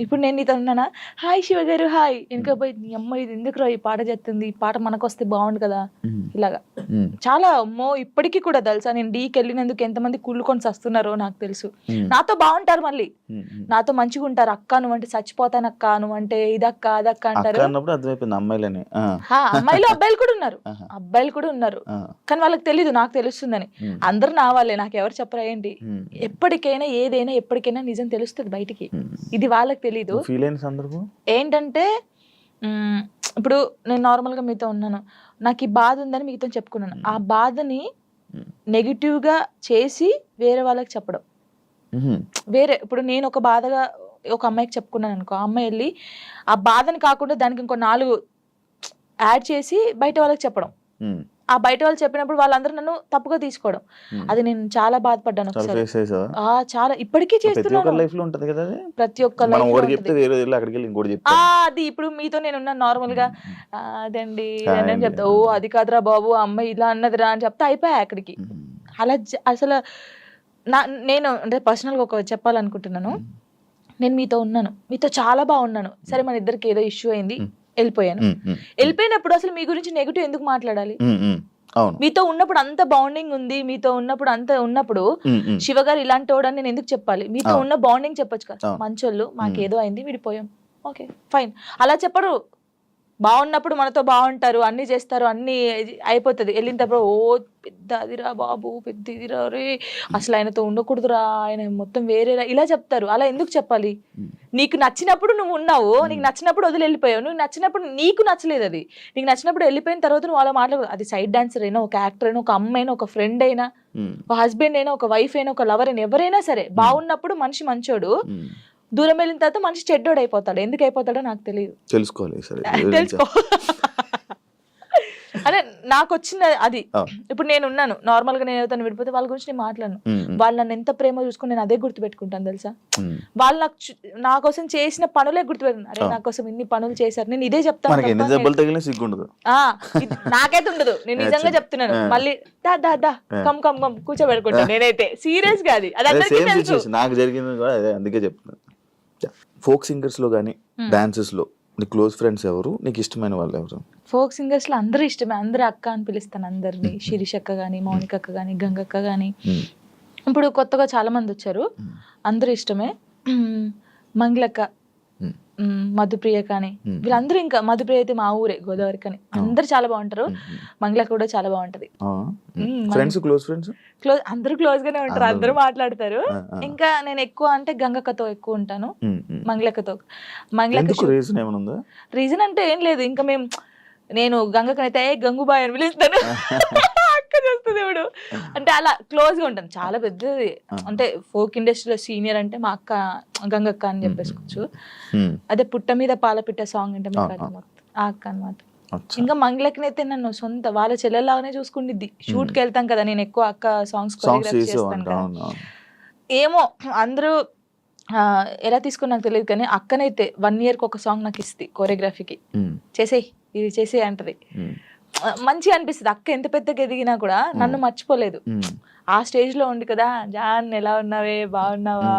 ఇప్పుడు నేను నీతో ఉన్నానా, హాయ్ శివ గారు హాయ్, వెనక పోయి నీ అమ్మ ఇది ఎందుకు ఈ పాట చేస్తుంది, ఈ పాట మనకు వస్తే బాగుండు కదా, ఇలాగా చాలా. అమ్మో ఇప్పటికీ కూడా తెలుసా, నేను డీకి వెళ్ళినందుకు ఎంతమంది కుళ్ళుకొని వస్తున్నారో నాకు తెలుసు. నాతో బాగుంటారు, మళ్ళీ నాతో మంచిగా ఉంటారు. అక్క నువ్వంటే చచ్చిపోతాను, అక్క నువ్వంటే ఇదక్క అదక్క అంటారు. అమ్మాయిలు అబ్బాయిలు కూడా ఉన్నారు కానీ వాళ్ళకి తెలీదు, నాకు తెలుస్తుందని. అందరు నా వాళ్ళే, నాకు ఎవరు చెప్పరా ఏంటి. ఎప్పటికైనా ఏదైనా ఎప్పటికైనా నిజం తెలుస్తుంది బయటికి, ఇది వాళ్ళకి తెలీదు. ఏంటంటే ఇప్పుడు నేను నార్మల్ గా మీతో ఉన్నాను, నాకు ఈ బాధ ఉందని మీతో చెప్పుకున్నాను. ఆ బాధని నెగిటివ్ గా చేసి వేరే వాళ్ళకి చెప్పడం వేరే. ఇప్పుడు నేను ఒక బాధగా ఒక అమ్మాయికి చెప్పుకున్నాను అనుకో, ఆ అమ్మాయి వెళ్ళి ఆ బాధని కాకుండా దానికి ఇంకో 4 యాడ్ చేసి బయట వాళ్ళకి చెప్పడం. ఆ బయట వాళ్ళు చెప్పినప్పుడు వాళ్ళందరూ నన్ను తప్పుగా తీసుకోవడం, అది నేను చాలా బాధపడ్డాను ఒకసారి. చాలా ఇప్పటికీ చేస్తున్నాను. ప్రతి ఒక్క అది ఇప్పుడు మీతో నేను ఉన్నాను నార్మల్ గా, అదండి అని చెప్తా, ఓ అది కాదురా బాబు అమ్మాయి ఇలా అన్నదిరా అని చెప్తా, అయిపోయా అక్కడికి. అలా అసలు నేను అంటే పర్సనల్ గా ఒక చెప్పాలనుకుంటున్నాను. నేను మీతో ఉన్నాను, మీతో చాలా బాగున్నాను, సరే మన ఇద్దరికి ఏదో ఇష్యూ అయింది, వెళ్ళిపోయాను. వెళ్ళిపోయినప్పుడు అసలు మీ గురించి నెగిటివ్ ఎందుకు మాట్లాడాలి? మీతో ఉన్నప్పుడు అంత బాండింగ్ ఉంది, మీతో ఉన్నప్పుడు అంత ఉన్నప్పుడు శివ గారు ఇలాంటి వాడని నేను ఎందుకు చెప్పాలి? మీతో ఉన్న బాండింగ్ చెప్పొచ్చు కదా, మంచోళ్ళు మాకేదో అయింది విడిపోయాం, ఓకే ఫైన్. అలా చెప్పరు. బాగున్నప్పుడు మనతో బాగుంటారు, అన్ని చేస్తారు, అన్ని అయిపోతుంది. వెళ్ళిన తర్వాత ఓ పెద్ద అదిరా బాబు, పెద్ద ఇదిరా రే, అసలు ఆయనతో ఉండకూడదురా, ఆయన మొత్తం వేరేరా, ఇలా చెప్తారు. అలా ఎందుకు చెప్పాలి? నీకు నచ్చినప్పుడు నువ్వు ఉన్నావు, నీకు నచ్చినప్పుడు వదిలి వెళ్ళిపోయావు. నువ్వు నచ్చినప్పుడు నీకు నచ్చలేదు, అది నీకు నచ్చినప్పుడు వెళ్ళిపోయిన తర్వాత నువ్వు అలా మాట్లాడదు. అది సైడ్ డాన్సర్ అయినా, ఒక యాక్టర్ అయినా, ఒక అమ్మ అయినా, ఒక ఫ్రెండ్ అయినా, ఒక హస్బెండ్ అయినా, ఒక వైఫ్ అయినా, ఒక లవర్ అయినా, ఎవరైనా సరే బాగున్నప్పుడు మనిషి మంచోడు, దూరం వెళ్ళిన తర్వాత మనిషి చెడ్డోడు అయిపోతాడు. ఎందుకు అయిపోతాడో నాకు తెలియదు, తెలుసుకో. అదే నాకు వచ్చిన అది. ఇప్పుడు నేను ఉన్నాను నార్మల్ గా, నేను ఎవరితో విడిపోతే వాళ్ళ గురించి నేను మాట్లాడను. వాళ్ళు నన్ను ఎంత ప్రేమ చూసుకుని నేను అదే గుర్తుపెట్టుకుంటాను తెలుసా. వాళ్ళు నా కోసం చేసిన పనులే గుర్తుపెట్టుకున్నాను. అరే నా కోసం ఇన్ని పనులు చేశారు, నేను ఇదే చెప్తాను. నాకైతే ఉండదు, నేను నిజంగా చెప్తున్నాను. మళ్ళీ దా కమ్ కూర్చోబెట్టుకుంటాను నేనైతే, సీరియస్ గా. అది నాకు జరిగింది కూడా అదే, అందుకే చెప్తున్నాను. ఫోక్ సింగర్స్ లో కానీ డాన్సెస్ లో నీ క్లోజ్ ఫ్రెండ్స్ ఎవరు, నీకు ఇష్టమైన వాళ్ళు ఎవరు? ఫోక్ సింగర్స్ లో అందరూ ఇష్టమే, అందరూ అక్క అని పిలుస్తాను అందరినీ. శిరీష్ అక్క గానీ, మౌనిక అక్క గానీ, గంగక్క గానీ, ఇప్పుడు కొత్తగా చాలా మంది వచ్చారు, అందరూ ఇష్టమే. మంగళక్క, మధుప్రియ కానీ, వీళ్ళందరూ. ఇంకా మధుప్రియ అయితే మా ఊరే, గోదావరి కానీ. అందరు చాలా బాగుంటారు. మంగళక్క కూడా చాలా బాగుంటది. క్లోజ్ అందరూ క్లోజ్ గానే ఉంటారు, అందరూ మాట్లాడతారు. ఇంకా నేను ఎక్కువ అంటే గంగక్కతో ఎక్కువ ఉంటాను, మంగళక్కతో. రీజన్ అంటే ఏం లేదు, ఇంకా నేను గంగక్కనైతే గంగుబాయ్ అని పిలుస్తాను, అక్క చేస్తుంది ఇప్పుడు. అంటే అలా క్లోజ్ గా ఉంటాను, చాలా పెద్దది. అంటే ఫోక్ ఇండస్ట్రీలో సీనియర్ అంటే మా అక్క గంగక్క అని చెప్పేసుకోవచ్చు. అదే పుట్ట మీద పాలపిట్ట సాంగ్ అంటే ఆ అక్క అనమాట. ఇంకా మంగళక్కనైతే నన్ను సొంత వాళ్ళ చెల్లెలాగానే చూసుకుండిద్ది. షూట్కి వెళ్తాం కదా, నేను ఎక్కువ అక్క సాంగ్స్ కొరియోగ్రాఫ్ చేస్తాను కదా. ఏమో అందరూ ఎలా తీసుకుని నాకు తెలియదు కానీ అక్కనైతే 1 year ఒక సాంగ్ నాకు ఇస్తుంది కొరియోగ్రఫీకి, చేసేయి ఇది చేసేయి అంటది. మంచిగా అనిపిస్తుంది. అక్క ఎంత పెద్దగా ఎదిగినా కూడా నన్ను మర్చిపోలేదు. ఆ స్టేజ్ లో ఉండి కదా, జాన్ ఎలా ఉన్నావే, బాగున్నావా,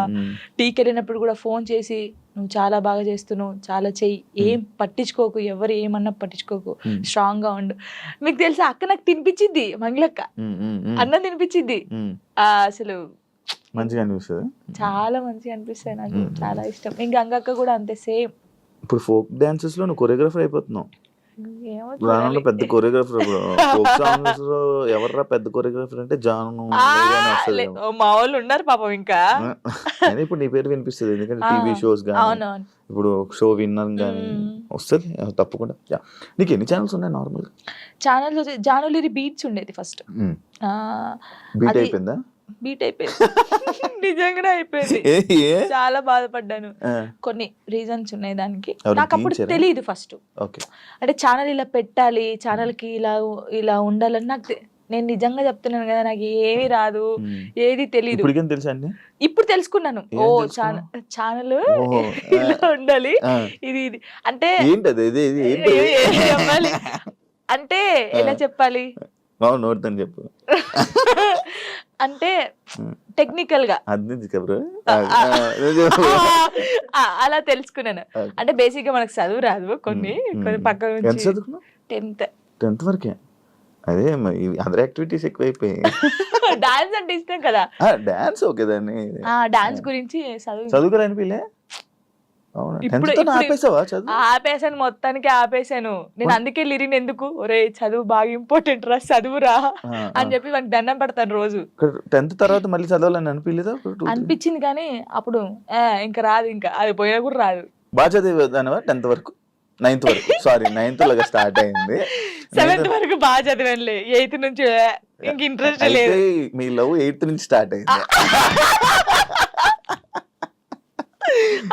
టీకి వెళ్ళినప్పుడు కూడా ఫోన్ చేసి నువ్వు చాలా బాగా చేస్తున్నావు, చాలా చెయ్యి, ఏం పట్టించుకోకు, ఎవరు ఏమన్నా పట్టించుకోకు, స్ట్రాంగ్ గా ఉండు. మీకు తెలుసా అక్క నాకు తినిపించింది, మంగళక్క అన్నం తినిపించింది. అసలు మంచిగా అనిపిస్తుంది, చాలా మంచిగా అనిపిస్తాయి, నాకు చాలా ఇష్టం. ఇంకా గంగక్క కూడా అంతే సేమ్. ఇప్పుడు ఫోక్ డాన్సెస్ లో నువ్వు కొరియోగ్రాఫర్ అయిపోతున్నావు, పెద్ద కొరియోగ్రాఫర్. ఫోక్ సాంగ్స్ లో ఎవర్రా పెద్ద కొరియోగ్రాఫర్ అంటే జాను, మా వాళ్ళు ఉన్నారు పాపం. ఇంకా ఇప్పుడు నీ పేరు వినిపిస్తుంది, ఎందుకంటే టీవీ షోస్ కానీ, ఇప్పుడు షో విన్నర్ కానీ వస్తుంది తప్పకుండా. నీకు ఎన్ని ఛానల్స్ ఉన్నాయి నార్మల్? ఛానల్ జానులిరి బీట్స్ ఉండేది ఫస్ట్, బీట్ అయిపోయిందా? బీట్ అయిపోయింది. నిజంగానే అయిపోయింది. చాలా బాధపడ్డాను. కొన్ని రీజన్స్ ఉన్నాయి దానికి. నాకు అప్పుడు తెలియదు ఫస్ట్. అంటే ఛానల్ ఇలా పెట్టాలి, ఛానల్ కి ఇలా ఉండాలని నాకు నేను నిజంగా చెప్తున్నాను కదా, నాకు ఏమీ రాదు, ఏది తెలియదు. ఇప్పుడు తెలుసుకున్నాను, ఓ ఛానల్ ఇలా ఉండాలి, ఇది అంటే చెప్పాలి అంటే ఎలా చెప్పాలి చెప్పు అంటే టెక్నికల్ గా అలా తెలుసుకున్నాను. అంటే బేసిక్ గా మనకు చదువు రాదు, కొన్ని పక్కన నుంచి 10th వరకే. అదే అదర్ యాక్టివిటీస్ ఎక్కువైపోయాయి. డాన్స్ అంటే ఇష్టం కదా, డాన్స్ ఓకే దాన్ని డాన్స్ గురించి చదువుకోరనిపిలే. ఆపేసాను, మొత్తానికి ఆపేసాను నేను. అందుకే లిరిన్ ఎందుకు, ఒరే చదువు బాగా ఇంపార్టెంట్ రా, చదువురా అని చెప్పి వానికి దండం పెడతాను రోజు. 10th తర్వాత మళ్ళీ చదవాలని అనిపించలేదా? అనిపించింది కానీ అప్పుడు ఇంకా రాదు, ఇంకా అది పోయినా కూడా రాదు. బాగా చదివేదానివా 10th వరకు? 9th వరకు, సారీ 9th లాగా స్టార్ట్ అయింది. 7th వరకు బాగా చదివానులే, 8th నుంచి ఇంక ఇంట్రెస్ట్ లేదు. మీ లవ్ 8th నుంచి స్టార్ట్ అయింది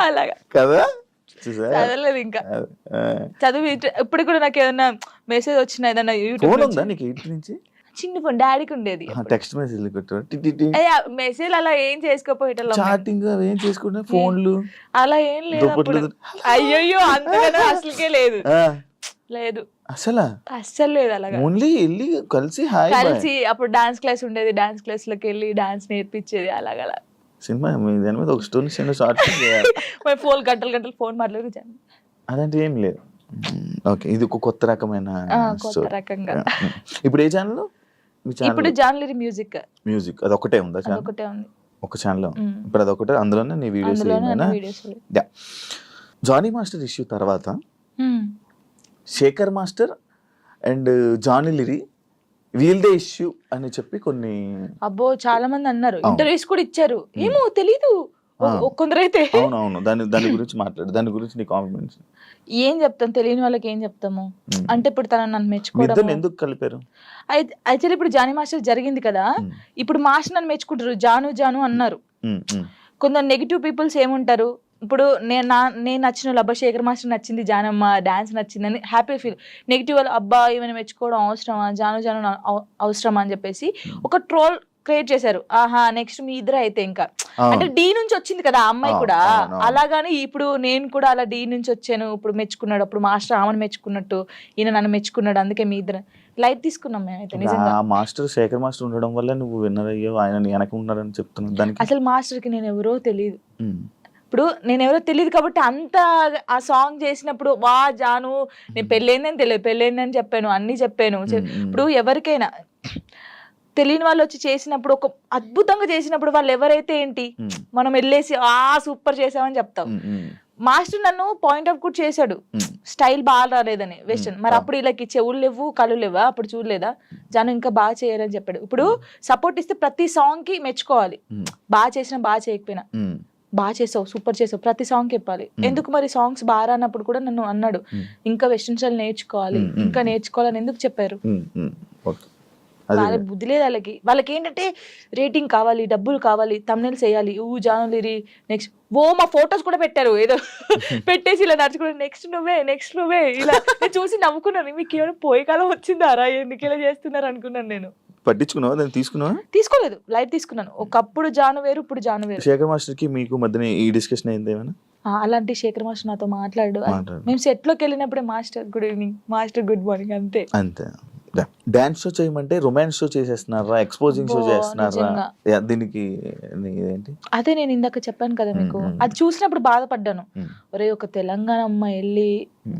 అలాగా కదా? చదవలేదు ఇంకా. చదువు ఇప్పుడు కూడా నాకు ఏదైనా మెసేజ్ వచ్చినా ఏదైనా యూట్యూబ్ నీకు 8th నుంచి చిన్న ఫోన్ డాడీకి ఉండేది, టెక్స్ట్ మెసేజ్ మెసేజ్ అలా ఏం చేసుకోపోయేటోళ్ళం, చాటింగ్ ఏం చేసుకుంటే ఫోన్లు అలా ఏం లేదు. అయ్యో అంతగానో అసలుకే లేదు, లేదు అస్సలు లేదు. అలాగా ఓన్లీ వెళ్ళి కలిసి అప్పుడు డాన్స్ క్లాస్ ఉండేది, డాన్స్ క్లాస్ లోకి వెళ్ళి డాన్స్ నేర్పించేది. అలాగ సినిమా దాని మీద ఒక స్టోరీ షార్ట్ ఫోన్ గంటలు ఫోన్ మాట్లాడుకు అదంటే ఏం లేదు. ఓకే, ఇది ఒక కొత్త రకమైన రకంగా. ఇప్పుడు ఏ ఛానల్? ఇప్పుడు జాన్లరీ మ్యూజిక్ అది ఒకటే ఉందా? ఒకటే ఉంది, ఒక ఛానల్. ఇప్పుడు అది ఒకటే, అందులోనే నీ వీడియోస్. జానీ మాస్టర్ ఇష్యూ తర్వాత శేఖర్ మాస్టర్ అండ్ జానీ లిరి వీల్దే ఇష్యూ అని చెప్పి కొన్ని అబ్బో చాలా మంది అన్నారు, ఇంటర్వ్యూస్ కూడా ఇచ్చారు. ఏమో తెలీదు కొందరైతే. అవునవును, దాని గురించి మాట్లాడు, దాని గురించి నీ కాంప్లిమెంట్స్. ఏం చెప్తాం, తెలియని వాళ్ళకి ఏం చెప్తాము. అంటే ఇప్పుడు తనని నన్ను మెచ్చుకోవడం ఎందుకు కలిపారు? అయితే ఇప్పుడు జానీ మాస్టర్ జరిగింది కదా, ఇప్పుడు మాస్టర్ నన్ను మెచ్చుకుంటారు, జాను అన్నారు. కొందరు నెగిటివ్ పీపుల్స్ ఏముంటారు, ఇప్పుడు నేను నచ్చిన వాళ్ళు, అబ్బా శేఖర్ మాస్టర్ నచ్చింది, జానమ్మ డాన్స్ నచ్చిందని హ్యాపీ ఫీల్. నెగిటివ్ వాళ్ళు, అబ్బా ఏమైనా మెచ్చుకోవడం అవసరమా, జాను అవసరమా అని చెప్పేసి ఒక ట్రోల్ క్రియేట్ చేశారు. ఆహా నెక్స్ట్ మీ ఇద్దరు అయితే ఇంకా, అంటే డి నుంచి వచ్చింది కదా ఆ అమ్మాయి కూడా, అలాగానే ఇప్పుడు నేను కూడా అలా డి నుంచి వచ్చాను, ఇప్పుడు మెచ్చుకున్నాడు, అప్పుడు మాస్టర్ ఆమెను మెచ్చుకున్నట్టు ఈయన నన్ను మెచ్చుకున్నాడు, అందుకే మీ ఇద్దరు లైట్ తీసుకున్నాం మేమైతే. నిజంగా మాస్టర్ శేఖర్ మాస్టర్ ఉండడం వల్ల నువ్వు విన్నర్ అయ్యో, ఆయన వెనక ఉన్నారని చెప్తున్నాను. దానికి అసలు మాస్టర్ కి నేను ఎవరో తెలియదు, ఇప్పుడు నేను ఎవరో తెలియదు కాబట్టి అంత ఆ సాంగ్ చేసినప్పుడు వా జాను నేను పెళ్ళైందని తెలియదు, పెళ్ళైందని చెప్పాను, అన్ని చెప్పాను. ఇప్పుడు ఎవరికైనా తెలియని వాళ్ళు వచ్చి చేసినప్పుడు, ఒక అద్భుతంగా చేసినప్పుడు వాళ్ళు ఎవరైతే ఏంటి, మనం వెళ్ళేసి సూపర్ చేసామని చెప్తాం. మాస్టర్ నన్ను పాయింట్ అవుట్ కూడా చేశాడు, స్టైల్ బాగా రాలేదని, వెస్టర్న్. మరి అప్పుడు వీళ్ళకి చెవులు లేవు, కళ్ళు లేవా, అప్పుడు చూడలేదా, జాను ఇంకా బాగా చేయాలని చెప్పాడు. ఇప్పుడు సపోర్ట్ ఇస్తే ప్రతి సాంగ్ కి మెచ్చుకోవాలి, బాగా చేసినా బాగా చేయకపోయినా, బాగా చేసావు, సూపర్ చేసావు, ప్రతి సాంగ్ చెప్పాలి. ఎందుకు మరి సాంగ్స్ బాగా రానప్పుడు కూడా నన్ను అన్నాడు, ఇంకా వెస్టర్న్ స్టైల్ నేర్చుకోవాలి, ఇంకా నేర్చుకోవాలని ఎందుకు చెప్పారు? వాళ్ళకి బుద్ధి లేదు వాళ్ళకి ఏంటంటే రేటింగ్ కావాలి, డబ్బులు కావాలి, తమ్నెయిల్స్ వేయాలి, జాను లిరి నెక్స్ట్ మా ఫొటోస్ కూడా పెట్టారు, ఏదో పెట్టేసి ఇలా నడుచుకుంటే నెక్స్ట్ నువ్వే ఇలా. నేను చూసి నవ్వుకున్నాను, మీకు ఏమైనా పోయే కాలం వచ్చిందారా, ఎందుకు ఇలా చేస్తున్నారు అనుకున్నాను. నేను పట్టించుకున్నావా, దాన్ని తీసుకోలేదు, లైట్ తీసుకున్నాను. ఒకప్పుడు జాను వేరు, ఇప్పుడు జాను వేరు. శేఖర్ మాస్టర్ కి మీకు మధ్యన ఈ డిస్కషన్ అయింది ఏమైనా? అలాంటి శేఖర్ మాస్టర్ నాతో మాట్లాడు, మేము సెట్ లోకి వెళ్ళినప్పుడే master good evening, master good morning, అంతే. డాన్స్ షో చేయమంటే రొమాన్స్ షో చేసేస్తున్నారా, ఎక్స్పోజింగ్ షో చేస్తున్నారా, దీనికి ఏంటి? అదే నేను ఇందాక చెప్పాను కదా మీకు, అది చూసినప్పుడు బాధపడ్డాను. ఒరే ఒక తెలంగాణ అమ్మాయి వెళ్ళి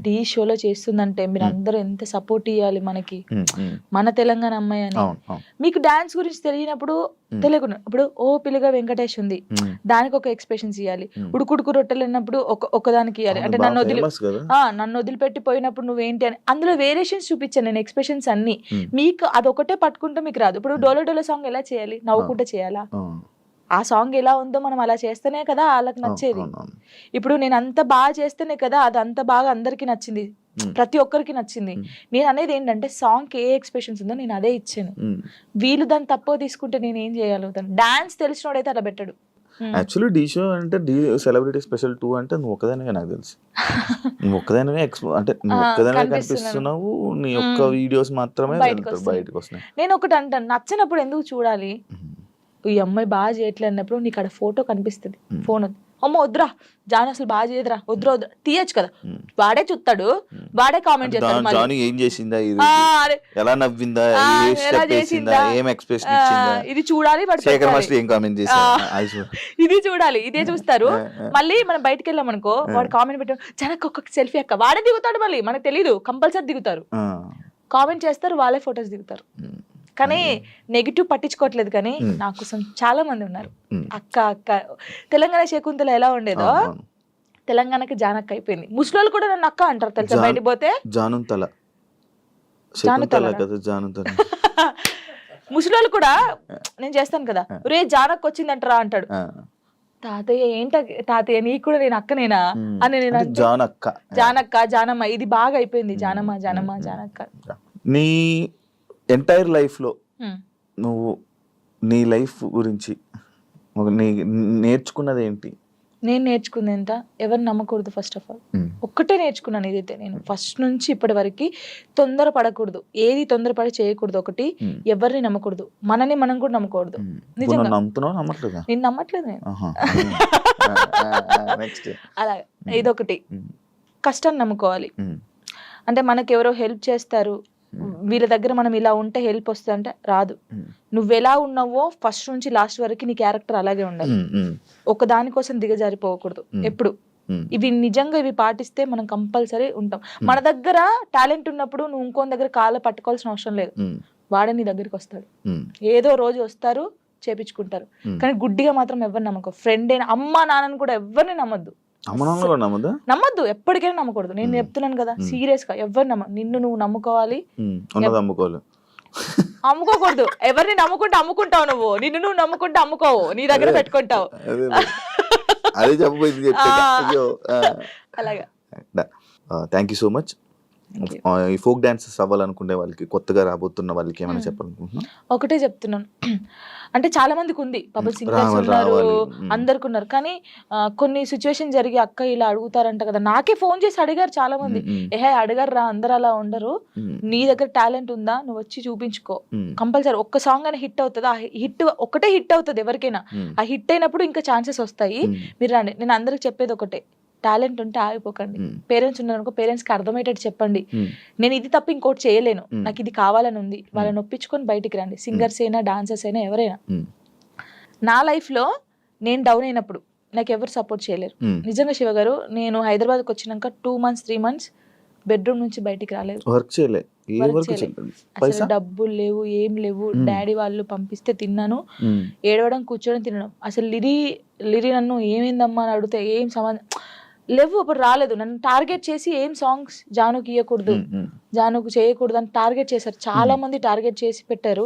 టీ షోలో చేస్తుందంటే మీరు అందరూ ఎంత సపోర్ట్ ఇవ్వాలి మనకి, మన తెలంగాణ అమ్మాయి అని. మీకు డాన్స్ గురించి తెలియనప్పుడు తెలియకుండా, ఇప్పుడు ఓ పిల్లగా వెంకటేష్ ఉంది, దానికి ఒక ఎక్స్ప్రెషన్స్ ఇవ్వాలి. ఉడుకుడుకు రొట్టెలు అన్నప్పుడు ఒకదానికి ఇవ్వాలి. అంటే నన్ను వదిలిపెట్టి పోయినప్పుడు నువ్వేంటి అని అందులో వేరియేషన్స్ చూపించాను నేను, ఎక్స్ప్రెషన్స్ అన్ని. మీకు అదొకటే పట్టుకుంటే మీకు రాదు. ఇప్పుడు డోలో డోలో సాంగ్ ఎలా చేయాలి, నవ్వుకుంటే చేయాలా, ఆ సాంగ్ ఎలా ఉందో మనం అలా చేస్తేనే కదా వాళ్ళకి నచ్చేది. ఇప్పుడు నేను అంత బాగా చేస్తేనే కదా అది అంత బాగా అందరికి నచ్చింది. ప్రతి ఒక్కరికి నచ్చింది. నేను అనేది ఏంటంటే సాంగ్ ఏ ఎక్స్ప్రెషన్స్ ఉందో నేను అదే ఇచ్చాను. వీళ్ళు దాన్ని తక్కువ తీసుకుంటే నేను ఏం చేయగలుగుతాను? డాన్స్ తెలిసినోడైతే అలా పెట్టడు. యాక్చువల్లీ డీ షో అంటే డీ సెలబ్రిటీ స్పెషల్ 2 అంటే నువ్వు ఒక్కదానివే నాకు తెలుసు. నువ్వు ఒక్కదానివే అంటే నువ్వు ఒక్కదానివే కనిపిస్తున్నావు. నీ యొక్క వీడియోస్ మాత్రమే బయటకు వస్తున్నాయి. నేను ఒకటి అంటాను, నచ్చినప్పుడు ఎందుకు చూడాలి? ఈ అమ్మాయి బాగా చేయట్లేదు అన్నప్పుడు నీకు అక్కడ ఫోటో కనిపిస్తుంది, ఫోన్ అమ్మ వద్దురా జాను అసలు బాగా చేయదురా, వద్దురా వద్దురా తీయచ్చు కదా. వాడే చూస్తాడు, వాడే కామెంట్ చేస్తాడు. జాను ఏం చేసిందా, ఎలా నవ్విందా, ఏం ఎక్స్ప్రెషన్ ఇచ్చిందా, ఇది చూడాలి. శేఖర్ మాస్టర్ ఏం కామెంట్ చేశారు, ఇది చూడాలి, ఇదే చూస్తారు. మళ్ళీ మనం బయటకు వెళ్ళాం అనుకో, వాడు కామెంట్ పెట్టాడు జనకు ఒక్కొక్క సెల్ఫీ అక్క, వాడే దిగుతాడు. మళ్ళీ మనకు తెలీదు, కంపల్సరీ దిగుతారు, కామెంట్ చేస్తారు, వాళ్ళే ఫొటోస్ దిగుతారు. కానీ నెగిటివ్ పట్టించుకోవట్లేదు. కానీ నా కోసం చాలా మంది ఉన్నారు. అక్క అక్క తెలంగాణ శకుంతల ఎలా ఉండేదో తెలంగాణకి జానక్క అయిపోయింది. ముస్లింలు కూడా నన్ను అక్క అంటారు తెలుసా. బయటికి పోతే ముస్లింలు కూడా నేను చేస్తాను కదా, రే జానక్క వచ్చిందంటారా అంటాడు. తాతయ్య ఏంట తాతయ్య నీకు కూడా నేను అక్కనేనా అని నేను జానక్క జానమ్మ ఇది బాగా అయిపోయింది. జానమ్మ జానమ్మ జానక్క. నీ ఎంటైర్ లైఫ్లో నువ్వు నీ లైఫ్ గురించి నేర్చుకున్నది ఏంటి? నేను నేర్చుకుంది ఏంట, ఎవరు నమ్మకూడదు. ఫస్ట్ ఆఫ్ ఆల్ ఒక్కటే నేర్చుకున్నాను. ఇదైతే నేను ఫస్ట్ నుంచి ఇప్పటి వరకు తొందర పడకూడదు, ఏది తొందరపడి చేయకూడదు. ఒకటి, ఎవరిని నమ్మకూడదు, మనని మనం కూడా నమ్మకూడదు. నిజంగా నేను నమ్మట్లేదు నేను. అలా ఇదొకటి. కష్టాన్ని నమ్ముకోవాలి. అంటే మనకి ఎవరో హెల్ప్ చేస్తారు, వీళ్ళ దగ్గర మనం ఇలా ఉంటే హెల్ప్ వస్తుంది అంటే రాదు. నువ్వెలా ఉన్నావో ఫస్ట్ నుంచి లాస్ట్ వరకు నీ క్యారెక్టర్ అలాగే ఉండాలి. ఒక దానికోసం దిగజారిపోకూడదు ఎప్పుడు. ఇవి నిజంగా ఇవి పాటిస్తే మనం కంపల్సరీ ఉంటాం. మన దగ్గర టాలెంట్ ఉన్నప్పుడు నువ్వు ఇంకోని దగ్గర కాళ్ళ పట్టుకోవాల్సిన అవసరం లేదు. వాడే నీ దగ్గరికి వస్తాడు. ఏదో రోజు వస్తారు, చేపించుకుంటారు. కానీ గుడ్డిగా మాత్రం ఎవరిని నమ్మకం. ఫ్రెండ్ అయినా అమ్మ నాన్నని కూడా ఎవరిని నమ్మద్దు. నమ్మద్దు, ఎప్పటికైనా నమ్మకూడదు. నేను చెప్తున్నాను కదా, సీరియస్ గా ఎవరు నిన్ను నువ్వు నమ్ముకోవాలి. అమ్ముకోకూడదు. ఎవరిని నమ్ముకుంటే అమ్ముకుంటావు నువ్వు. నిన్ను నువ్వు నమ్ముకుంటే అమ్ముకోవు, నీ దగ్గర పెట్టుకుంటావు. అలాగా. Thank you so much. ఈ ఫోక్ డాన్సెస్ అవ్వాలనుకునే వాళ్ళకి, కొత్తగా రాబోతున్న వాళ్ళకి ఏమైనా చెప్పాలనుకుంటున్నా? ఒకటే చెప్తున్నాను, అంటే చాలా మందికి ఉంది, పాపం సింగర్స్ ఉన్నారు, అందరికి ఉన్నారు. కానీ కొన్ని సిచ్యువేషన్ జరిగి అక్క ఇలా అడుగుతారంట కదా, నాకే ఫోన్ చేసి అడిగారు చాలా మంది. అడిగారు రా, అందరు అలా ఉండరు. నీ దగ్గర టాలెంట్ ఉందా, నువ్వు వచ్చి చూపించుకో. కంపల్సరీ ఒక్క సాంగ్ అయినా హిట్ అవుతుంది. ఆ హిట్ ఒకటే హిట్ అవుతుంది ఎవరికైనా. ఆ హిట్ అయినప్పుడు ఇంకా ఛాన్సెస్ వస్తాయి. మీరు రండి. నేను అందరికి చెప్పేది ఒకటే, టాలెంట్ ఉంటే ఆగిపోకండి. పేరెంట్స్ ఉన్నారనుకో, పేరెంట్స్ కి అర్థమయ్యేటట్టు చెప్పండి, నేను ఇది తప్ప ఇంకోటి చేయలేను, నాకు ఇది కావాలని ఉంది. వాళ్ళని ఒప్పించుకొని బయటికి రండి. సింగర్స్ అయినా, డాన్సర్స్ అయినా, ఎవరైనా. నా లైఫ్ లో నేను డౌన్ అయినప్పుడు నాకు ఎవరు సపోర్ట్ చేయలేరు. నిజంగా శివ గారు, నేను హైదరాబాద్కి వచ్చినాక 2 months 3 months బెడ్రూమ్ నుంచి బయటికి రాలేదు. అసలు డబ్బులు లేవు, ఏం లేవు. డాడీ వాళ్ళు పంపిస్తే తిన్నాను, ఏడవడం, కూర్చోడం, తినడం. అసలు లిరి నన్ను ఏమైందమ్మా అని అడిగితే ఏం సంబంధం లేవు. అప్పుడు రాలేదు. నన్ను టార్గెట్ చేసి ఏం సాంగ్స్ జానుకి ఇవ్వకూడదు, జానుకు చేయకూడదు అని టార్గెట్ చేశారు. చాలా మంది టార్గెట్ చేసి పెట్టారు.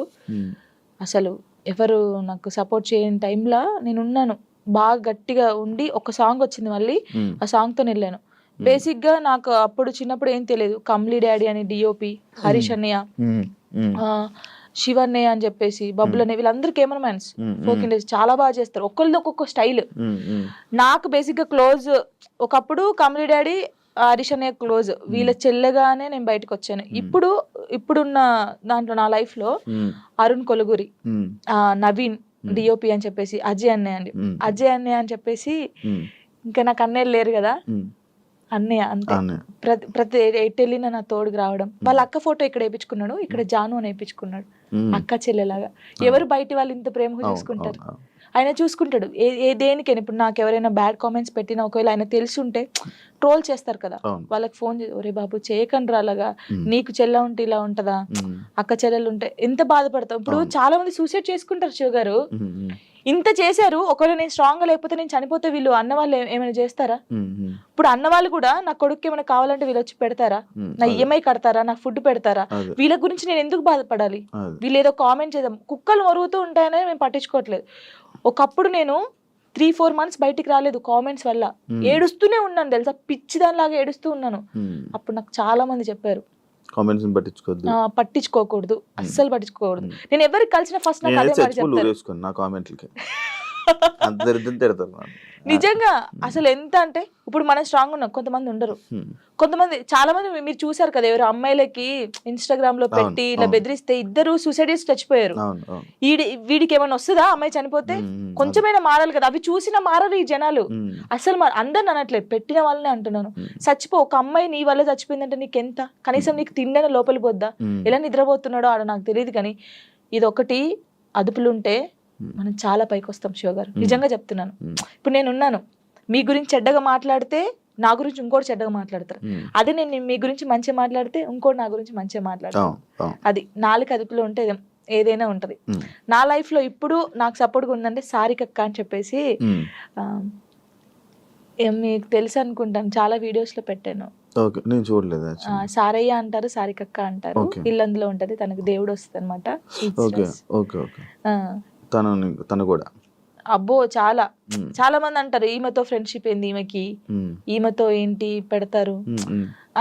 అసలు ఎవరు నాకు సపోర్ట్ చేయని టైంలో నేను ఉన్నాను. బాగా గట్టిగా ఉండి ఒక సాంగ్ వచ్చింది, మళ్ళీ ఆ సాంగ్ తో వెళ్ళాను. బేసిక్ గా నాకు అప్పుడు చిన్నప్పుడు ఏం తెలియదు. కమ్లీ డాడీ అని డిఓపి, హరీష్ అన్నయ్య, శివన్నయ్య అని చెప్పేసి, బబ్బుల్ అనే, వీళ్ళందరూ కెమెరామెన్స్, ఫోక్ ఇండస్ట్రీ చాలా బాగా చేస్తారు. ఒక్కళ్ళది ఒక్కొక్క స్టైల్. నాకు బేసిక్ గా క్లోజ్ ఒకప్పుడు కమ్లీ డాడీ, హరీష్ అన్నయ్య క్లోజ్. వీళ్ళ చెల్లెగానే నేను బయటకు వచ్చాను. ఇప్పుడున్న దాంట్లో నా లైఫ్ లో అరుణ్ కొలుగురి, నవీన్ డిఓపి అని చెప్పేసి, అజయ్ అన్నయ్య అని చెప్పేసి, ఇంకా నాకు అన్నయ్య లేరు కదా, అన్నయ్య అంతే. ప్రతి ఎటు వెళ్ళినా నా తోడుకు రావడం. వాళ్ళ అక్క ఫోటో ఇక్కడ వేయించుకున్నాడు, ఇక్కడ జాను అని వేయించుకున్నాడు, అక్క చెల్లెలాగా. ఎవరు బయట వాళ్ళు ఇంత ప్రేమగా చూసుకుంటారు, ఆయన చూసుకుంటాడు. ఏ దేనికైనా. ఇప్పుడు నాకు ఎవరైనా బ్యాడ్ కామెంట్స్ పెట్టినా, ఒకవేళ ఆయన తెలిసి ఉంటే ట్రోల్ చేస్తారు కదా, వాళ్ళకి ఫోన్ చేసి, ఒరే బాబు చేయకండి అలాగా, నీకు చెల్ల ఉంటే ఇలా ఉంటదా, అక్క చెల్లెలు ఉంటే ఎంత బాధపడతావు. ఇప్పుడు చాలా మంది సూసైడ్ చేసుకుంటారు శివ గారు. ఇంత చేశారు, ఒకవేళ నేను స్ట్రాంగ్ గా లేకపోతే, నేను చనిపోతే వీళ్ళు అన్న వాళ్ళు ఏమైనా చేస్తారా? ఇప్పుడు అన్న వాళ్ళు కూడా నా కొడుకు ఏమైనా కావాలంటే వీళ్ళు వచ్చి పెడతారా? నా ఈఎంఐ కడతారా? నా ఫుడ్ పెడతారా? వీళ్ళ గురించి నేను ఎందుకు బాధపడాలి? వీళ్ళు ఏదో కామెంట్ చేద్దాం, కుక్కలు మరుగుతూ ఉంటాయనే మేము పట్టించుకోవట్లేదు. ఒకప్పుడు నేను 3-4 months బయటికి రాలేదు కామెంట్స్ వల్ల. ఏడుస్తూనే ఉన్నాను తెలుసా, పిచ్చి దానిలాగా ఏడుస్తూ ఉన్నాను. అప్పుడు నాకు చాలా మంది చెప్పారు కామెంట్స్ పట్టించుకోవద్దు, పట్టించుకోకూడదు, అస్సలు పట్టించుకోకూడదు. నేను ఎవరికి కలిసిన ఫస్ట్ నాకు అదే మాట చెప్తారు. నా కామెంట్లకి అంత దరిద్రం తిడతారు. నిజంగా అసలు ఎంత అంటే ఇప్పుడు మనం స్ట్రాంగ్ ఉన్నాం, కొంతమంది ఉండరు. కొంతమంది చాలా మంది మీరు చూసారు కదా, ఎవరు అమ్మాయిలకి ఇన్స్టాగ్రామ్ లో పెట్టి ఇలా బెదిరిస్తే ఇద్దరు సూసైడ్ చేసి చచ్చిపోయారు. వీడికి ఏమైనా వస్తుందా అమ్మాయి చనిపోతే? కొంచెమైనా మారాలి కదా. అవి చూసినా మారరు ఈ జనాలు అసలు. అందరిని అనట్లేదు, పెట్టిన వాళ్ళనే అంటున్నాను. చచ్చిపో, ఒక అమ్మాయి నీ వల్ల చచ్చిపోయిందంటే నీకెంత, కనీసం నీకు తిండైనా లోపలి పోద్దా? ఎలా నిద్రపోతున్నాడో ఆడ నాకు తెలియదు, కానీ ఇది ఒకటి అదుపులుంటే మనం చాలా పైకి వస్తాం శివ గారు, నిజంగా చెప్తున్నాను. ఇప్పుడు నేను ఉన్నాను, మీ గురించి చెడ్డగా మాట్లాడితే నా గురించి ఇంకోటి చెడ్డగా మాట్లాడతారు. అదే నేను మీ గురించి మంచిగా మాట్లాడితే ఇంకోటి నా గురించి మంచిగా మాట్లాడతారు. అది నాలుగు అదుపులో ఉంటే ఏదైనా ఉంటది. నా లైఫ్ లో ఇప్పుడు నాకు సపోర్ట్గా ఉందంటే సారికక్క అని చెప్పేసి, మీకు తెలుసు అనుకుంటాను, చాలా వీడియోస్ లో పెట్టాను. సారయ్య అంటారు, సారికక్క అంటారు. ఇల్లందులో ఉంటది, తనకి దేవుడు వస్తుంది అనమాట. తను కూడా అబ్బో చాలా చాలా మంది అంటారు ఈమెతో ఫ్రెండ్షిప్ ఏంది, ఈమెతో ఏంటి పెడతారు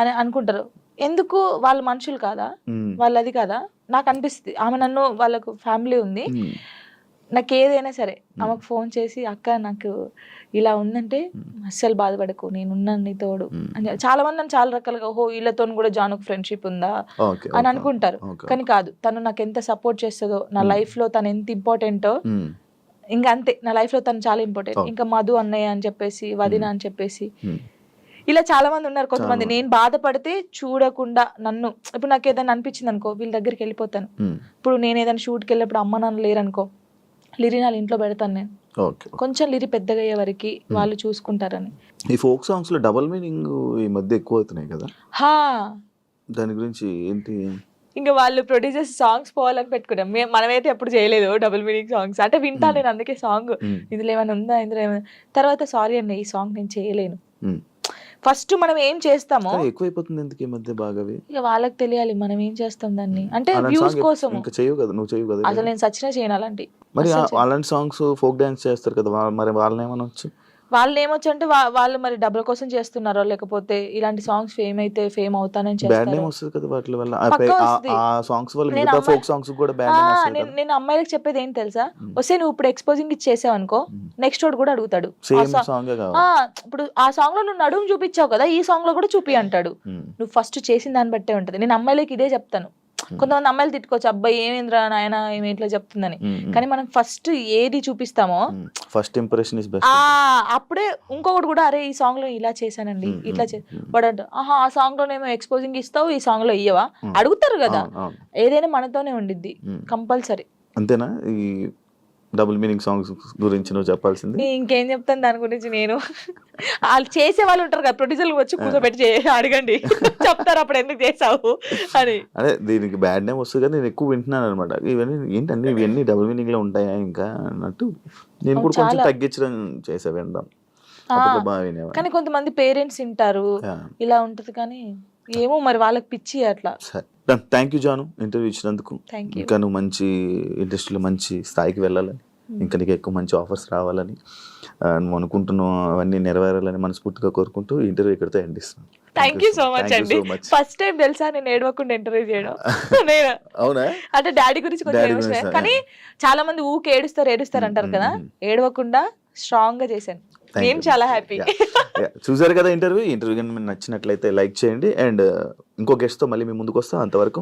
అని అనుకుంటారు. ఎందుకు? వాళ్ళ మనుషులు కాదా, వాళ్ళది కాదా? నాకు అనిపిస్తుంది ఆమె నన్ను, వాళ్ళకు ఫ్యామిలీ ఉంది, నాకు ఏదైనా సరే ఆమెకు ఫోన్ చేసి అక్క నాకు ఇలా ఉందంటే అస్సలు బాధపడకు, నేనున్నాను నీ తోడు అని. చాలా మంది నన్ను చాలా రకాలుగా, ఓహో వీళ్ళతో కూడా జానుకు ఫ్రెండ్షిప్ ఉందా అని అనుకుంటారు, కానీ కాదు. తను నాకు ఎంత సపోర్ట్ చేస్తుందో, నా లైఫ్ లో తను ఎంత ఇంపార్టెంటో, ఇంకా అంతే. నా లైఫ్ లో తను చాలా ఇంపార్టెంట్. ఇంకా మధు అన్నయ్య అని చెప్పేసి, వదిన అని చెప్పేసి, ఇలా చాలా మంది ఉన్నారు. కొంతమంది నేను బాధపడితే చూడకుండా నన్ను, ఇప్పుడు నాకు ఏదైనా అనిపించింది అనుకో, వీళ్ళ దగ్గరికి వెళ్ళిపోతాను. ఇప్పుడు నేను ఏదైనా షూట్కి వెళ్ళినప్పుడు అమ్మ నాన్న లేరనుకో, లిరి నా ఇంట్లో పెడతాను నేను, కొంచెం లిరి పెద్దగా అయ్యే వరకు వాళ్ళు చూసుకుంటారని. ఈ ఫోక్ సాంగ్స్ లో డబుల్ మీనింగ్ ఈ మధ్య ఎక్కువ అవుతున్నాయి కదా, దాని గురించి ఏంటి? ఇంకా వాళ్ళు ప్రొడ్యూసర్స్ సాంగ్స్ పోవాలని పెట్టుకున్నాం, మనమైతే ఎప్పుడు చేయలేదు డబుల్ మీనింగ్ సాంగ్స్. అంటే వింటాను నేను, అందుకే సాంగ్ ఇందులో ఏమైనా ఉందా, ఇందులో ఏమైనా. తర్వాత సారీ అండి, ఈ సాంగ్ నేను చేయలేను. ఫస్ట్ మనం ఏం చేస్తామో ఎక్కువైపోతుంది ఎందుకు ఈ మధ్య బాగా, ఇక వాళ్ళకి తెలియాలి మనం ఏం చేస్తాం దాన్ని. అంటే వ్యూస్ కోసం చేయవు కదా, నువ్వు చేయవు కదా. అసలు నేను సచ్చినా చేయను అలాంటి. మరి అలాంటి సాంగ్స్ ఫోక్ డాన్స్ చేస్తారు కదా, మరి వాళ్ళని ఏమనొచ్చు? వాళ్ళు ఏమొచ్చు అంటే వాళ్ళు మరి డబ్బుల కోసం చేస్తున్నారో, లేకపోతే ఇలాంటి సాంగ్స్ ఫేమ్ అయితే ఫేమ్ అవుతానని చేస్తారు. నేను అమ్మాయిలకు చెప్పేది ఏం తెలుసా, వస్తే నువ్వు ఇప్పుడు ఎక్స్పోజింగ్ ఇచ్చేసావు అనుకో, నెక్స్ట్ వాడు కూడా అడుగుతాడు. ఇప్పుడు ఆ సాంగ్ లో నువ్వు నడుము చూపించావు కదా, ఈ సాంగ్ లో కూడా చూపి అంటాడు. నువ్వు ఫస్ట్ చేసిన దాన్ని బట్టే ఉంటది. నేను అమ్మాయిలకి ఇదే చెప్తాను. కొంతమంది అమ్మాయిలు తిట్టుకోవచ్చు, అబ్బాయి ఏమేంద్రా నాయన ఏమి ఇట్లా చెప్తుందని, కానీ మనం ఫస్ట్ ఏది చూపిస్తామో ఫస్ట్ ఇంప్రెషన్ ఇస్ బెస్ట్. అప్పుడే ఇంకొకటి కూడా, అరే ఈ సాంగ్ లో ఇలా చేశానండి, ఇట్లా వాడు ఆహా ఆ సాంగ్ లోనేమో ఎక్స్పోజింగ్ ఇస్తావు, ఈ సాంగ్ లో ఇయ్యవా అడుగుతారు కదా. ఏదైనా మనతోనే ఉండిద్ది కంపల్సరీ. అంతేనా? ఈ డబుల్ మీనింగ్ సాంగ్స్ గురించి నువ్వు చెప్పాల్సింది. ఇంకేం చెప్తాను దాని గురించి, నేను వాళ్ళు చేసే వాళ్ళు ఉంటారు కదా, ప్రొడ్యూసర్లు వచ్చి కూర్చోబెట్టి అడగండి, చెప్తారు అప్పుడు ఎందుకు చేసావు అని. అదే దీనికి బ్యాడ్ నేమ్ వస్తుంది కదా, నేను ఎక్కువ వింటున్నాను అనమాట. ఇవన్నీ ఏంటంటే ఇవన్నీ డబుల్ మీనింగ్ లో ఉంటాయా ఇంకా అన్నట్టు నేను కూడా కొంచెం తగ్గించడం చేసా వినడం. కానీ కొంతమంది పేరెంట్స్ వింటారు, ఇలా ఉంటది. కానీ ఏమో మరి వాళ్ళకి పిచ్చి అట్లా. థ్యాంక్ యూ జాను, ఇంటర్వ్యూ ఇచ్చినందుకు. ఇంకా నువ్వు మంచి ఇండస్ట్రీలో మంచి స్థాయికి వెళ్ళాలని, ఇంకా నీకు ఎక్కువ మంచి ఆఫర్స్ రావాలని, నువ్వు అనుకుంటున్నావు అవన్నీ నెరవేరాలని మనస్ఫూర్తిగా కోరుకుంటూ ఇంటర్వ్యూ ఇక్కడితో ఎండ్ ఇస్తున్నాను. థ్యాంక్ యూ సో మచ్ అండి. ఫస్ట్ టైం తెలుసా నేను ఏడవకుండా ఇంటర్వ్యూ చేయడం. అవునా? అంటే డాడీ గురించి కొంచెం ఎమోషన్, కానీ చాలా మంది ఊకే ఏడుస్తారు అంటారు కదా, ఏడవకుండా స్ట్రాంగ్ గా చేశాను. నేను చాలా హ్యాపీ. చూసారు కదా ఇంటర్వ్యూ కానీ మీకు నచ్చినట్లయితే లైక్ చేయండి. అండ్ ఇంకో గెస్ట్ తో మళ్ళీ మీ ముందుకు వస్తా. అంతవరకు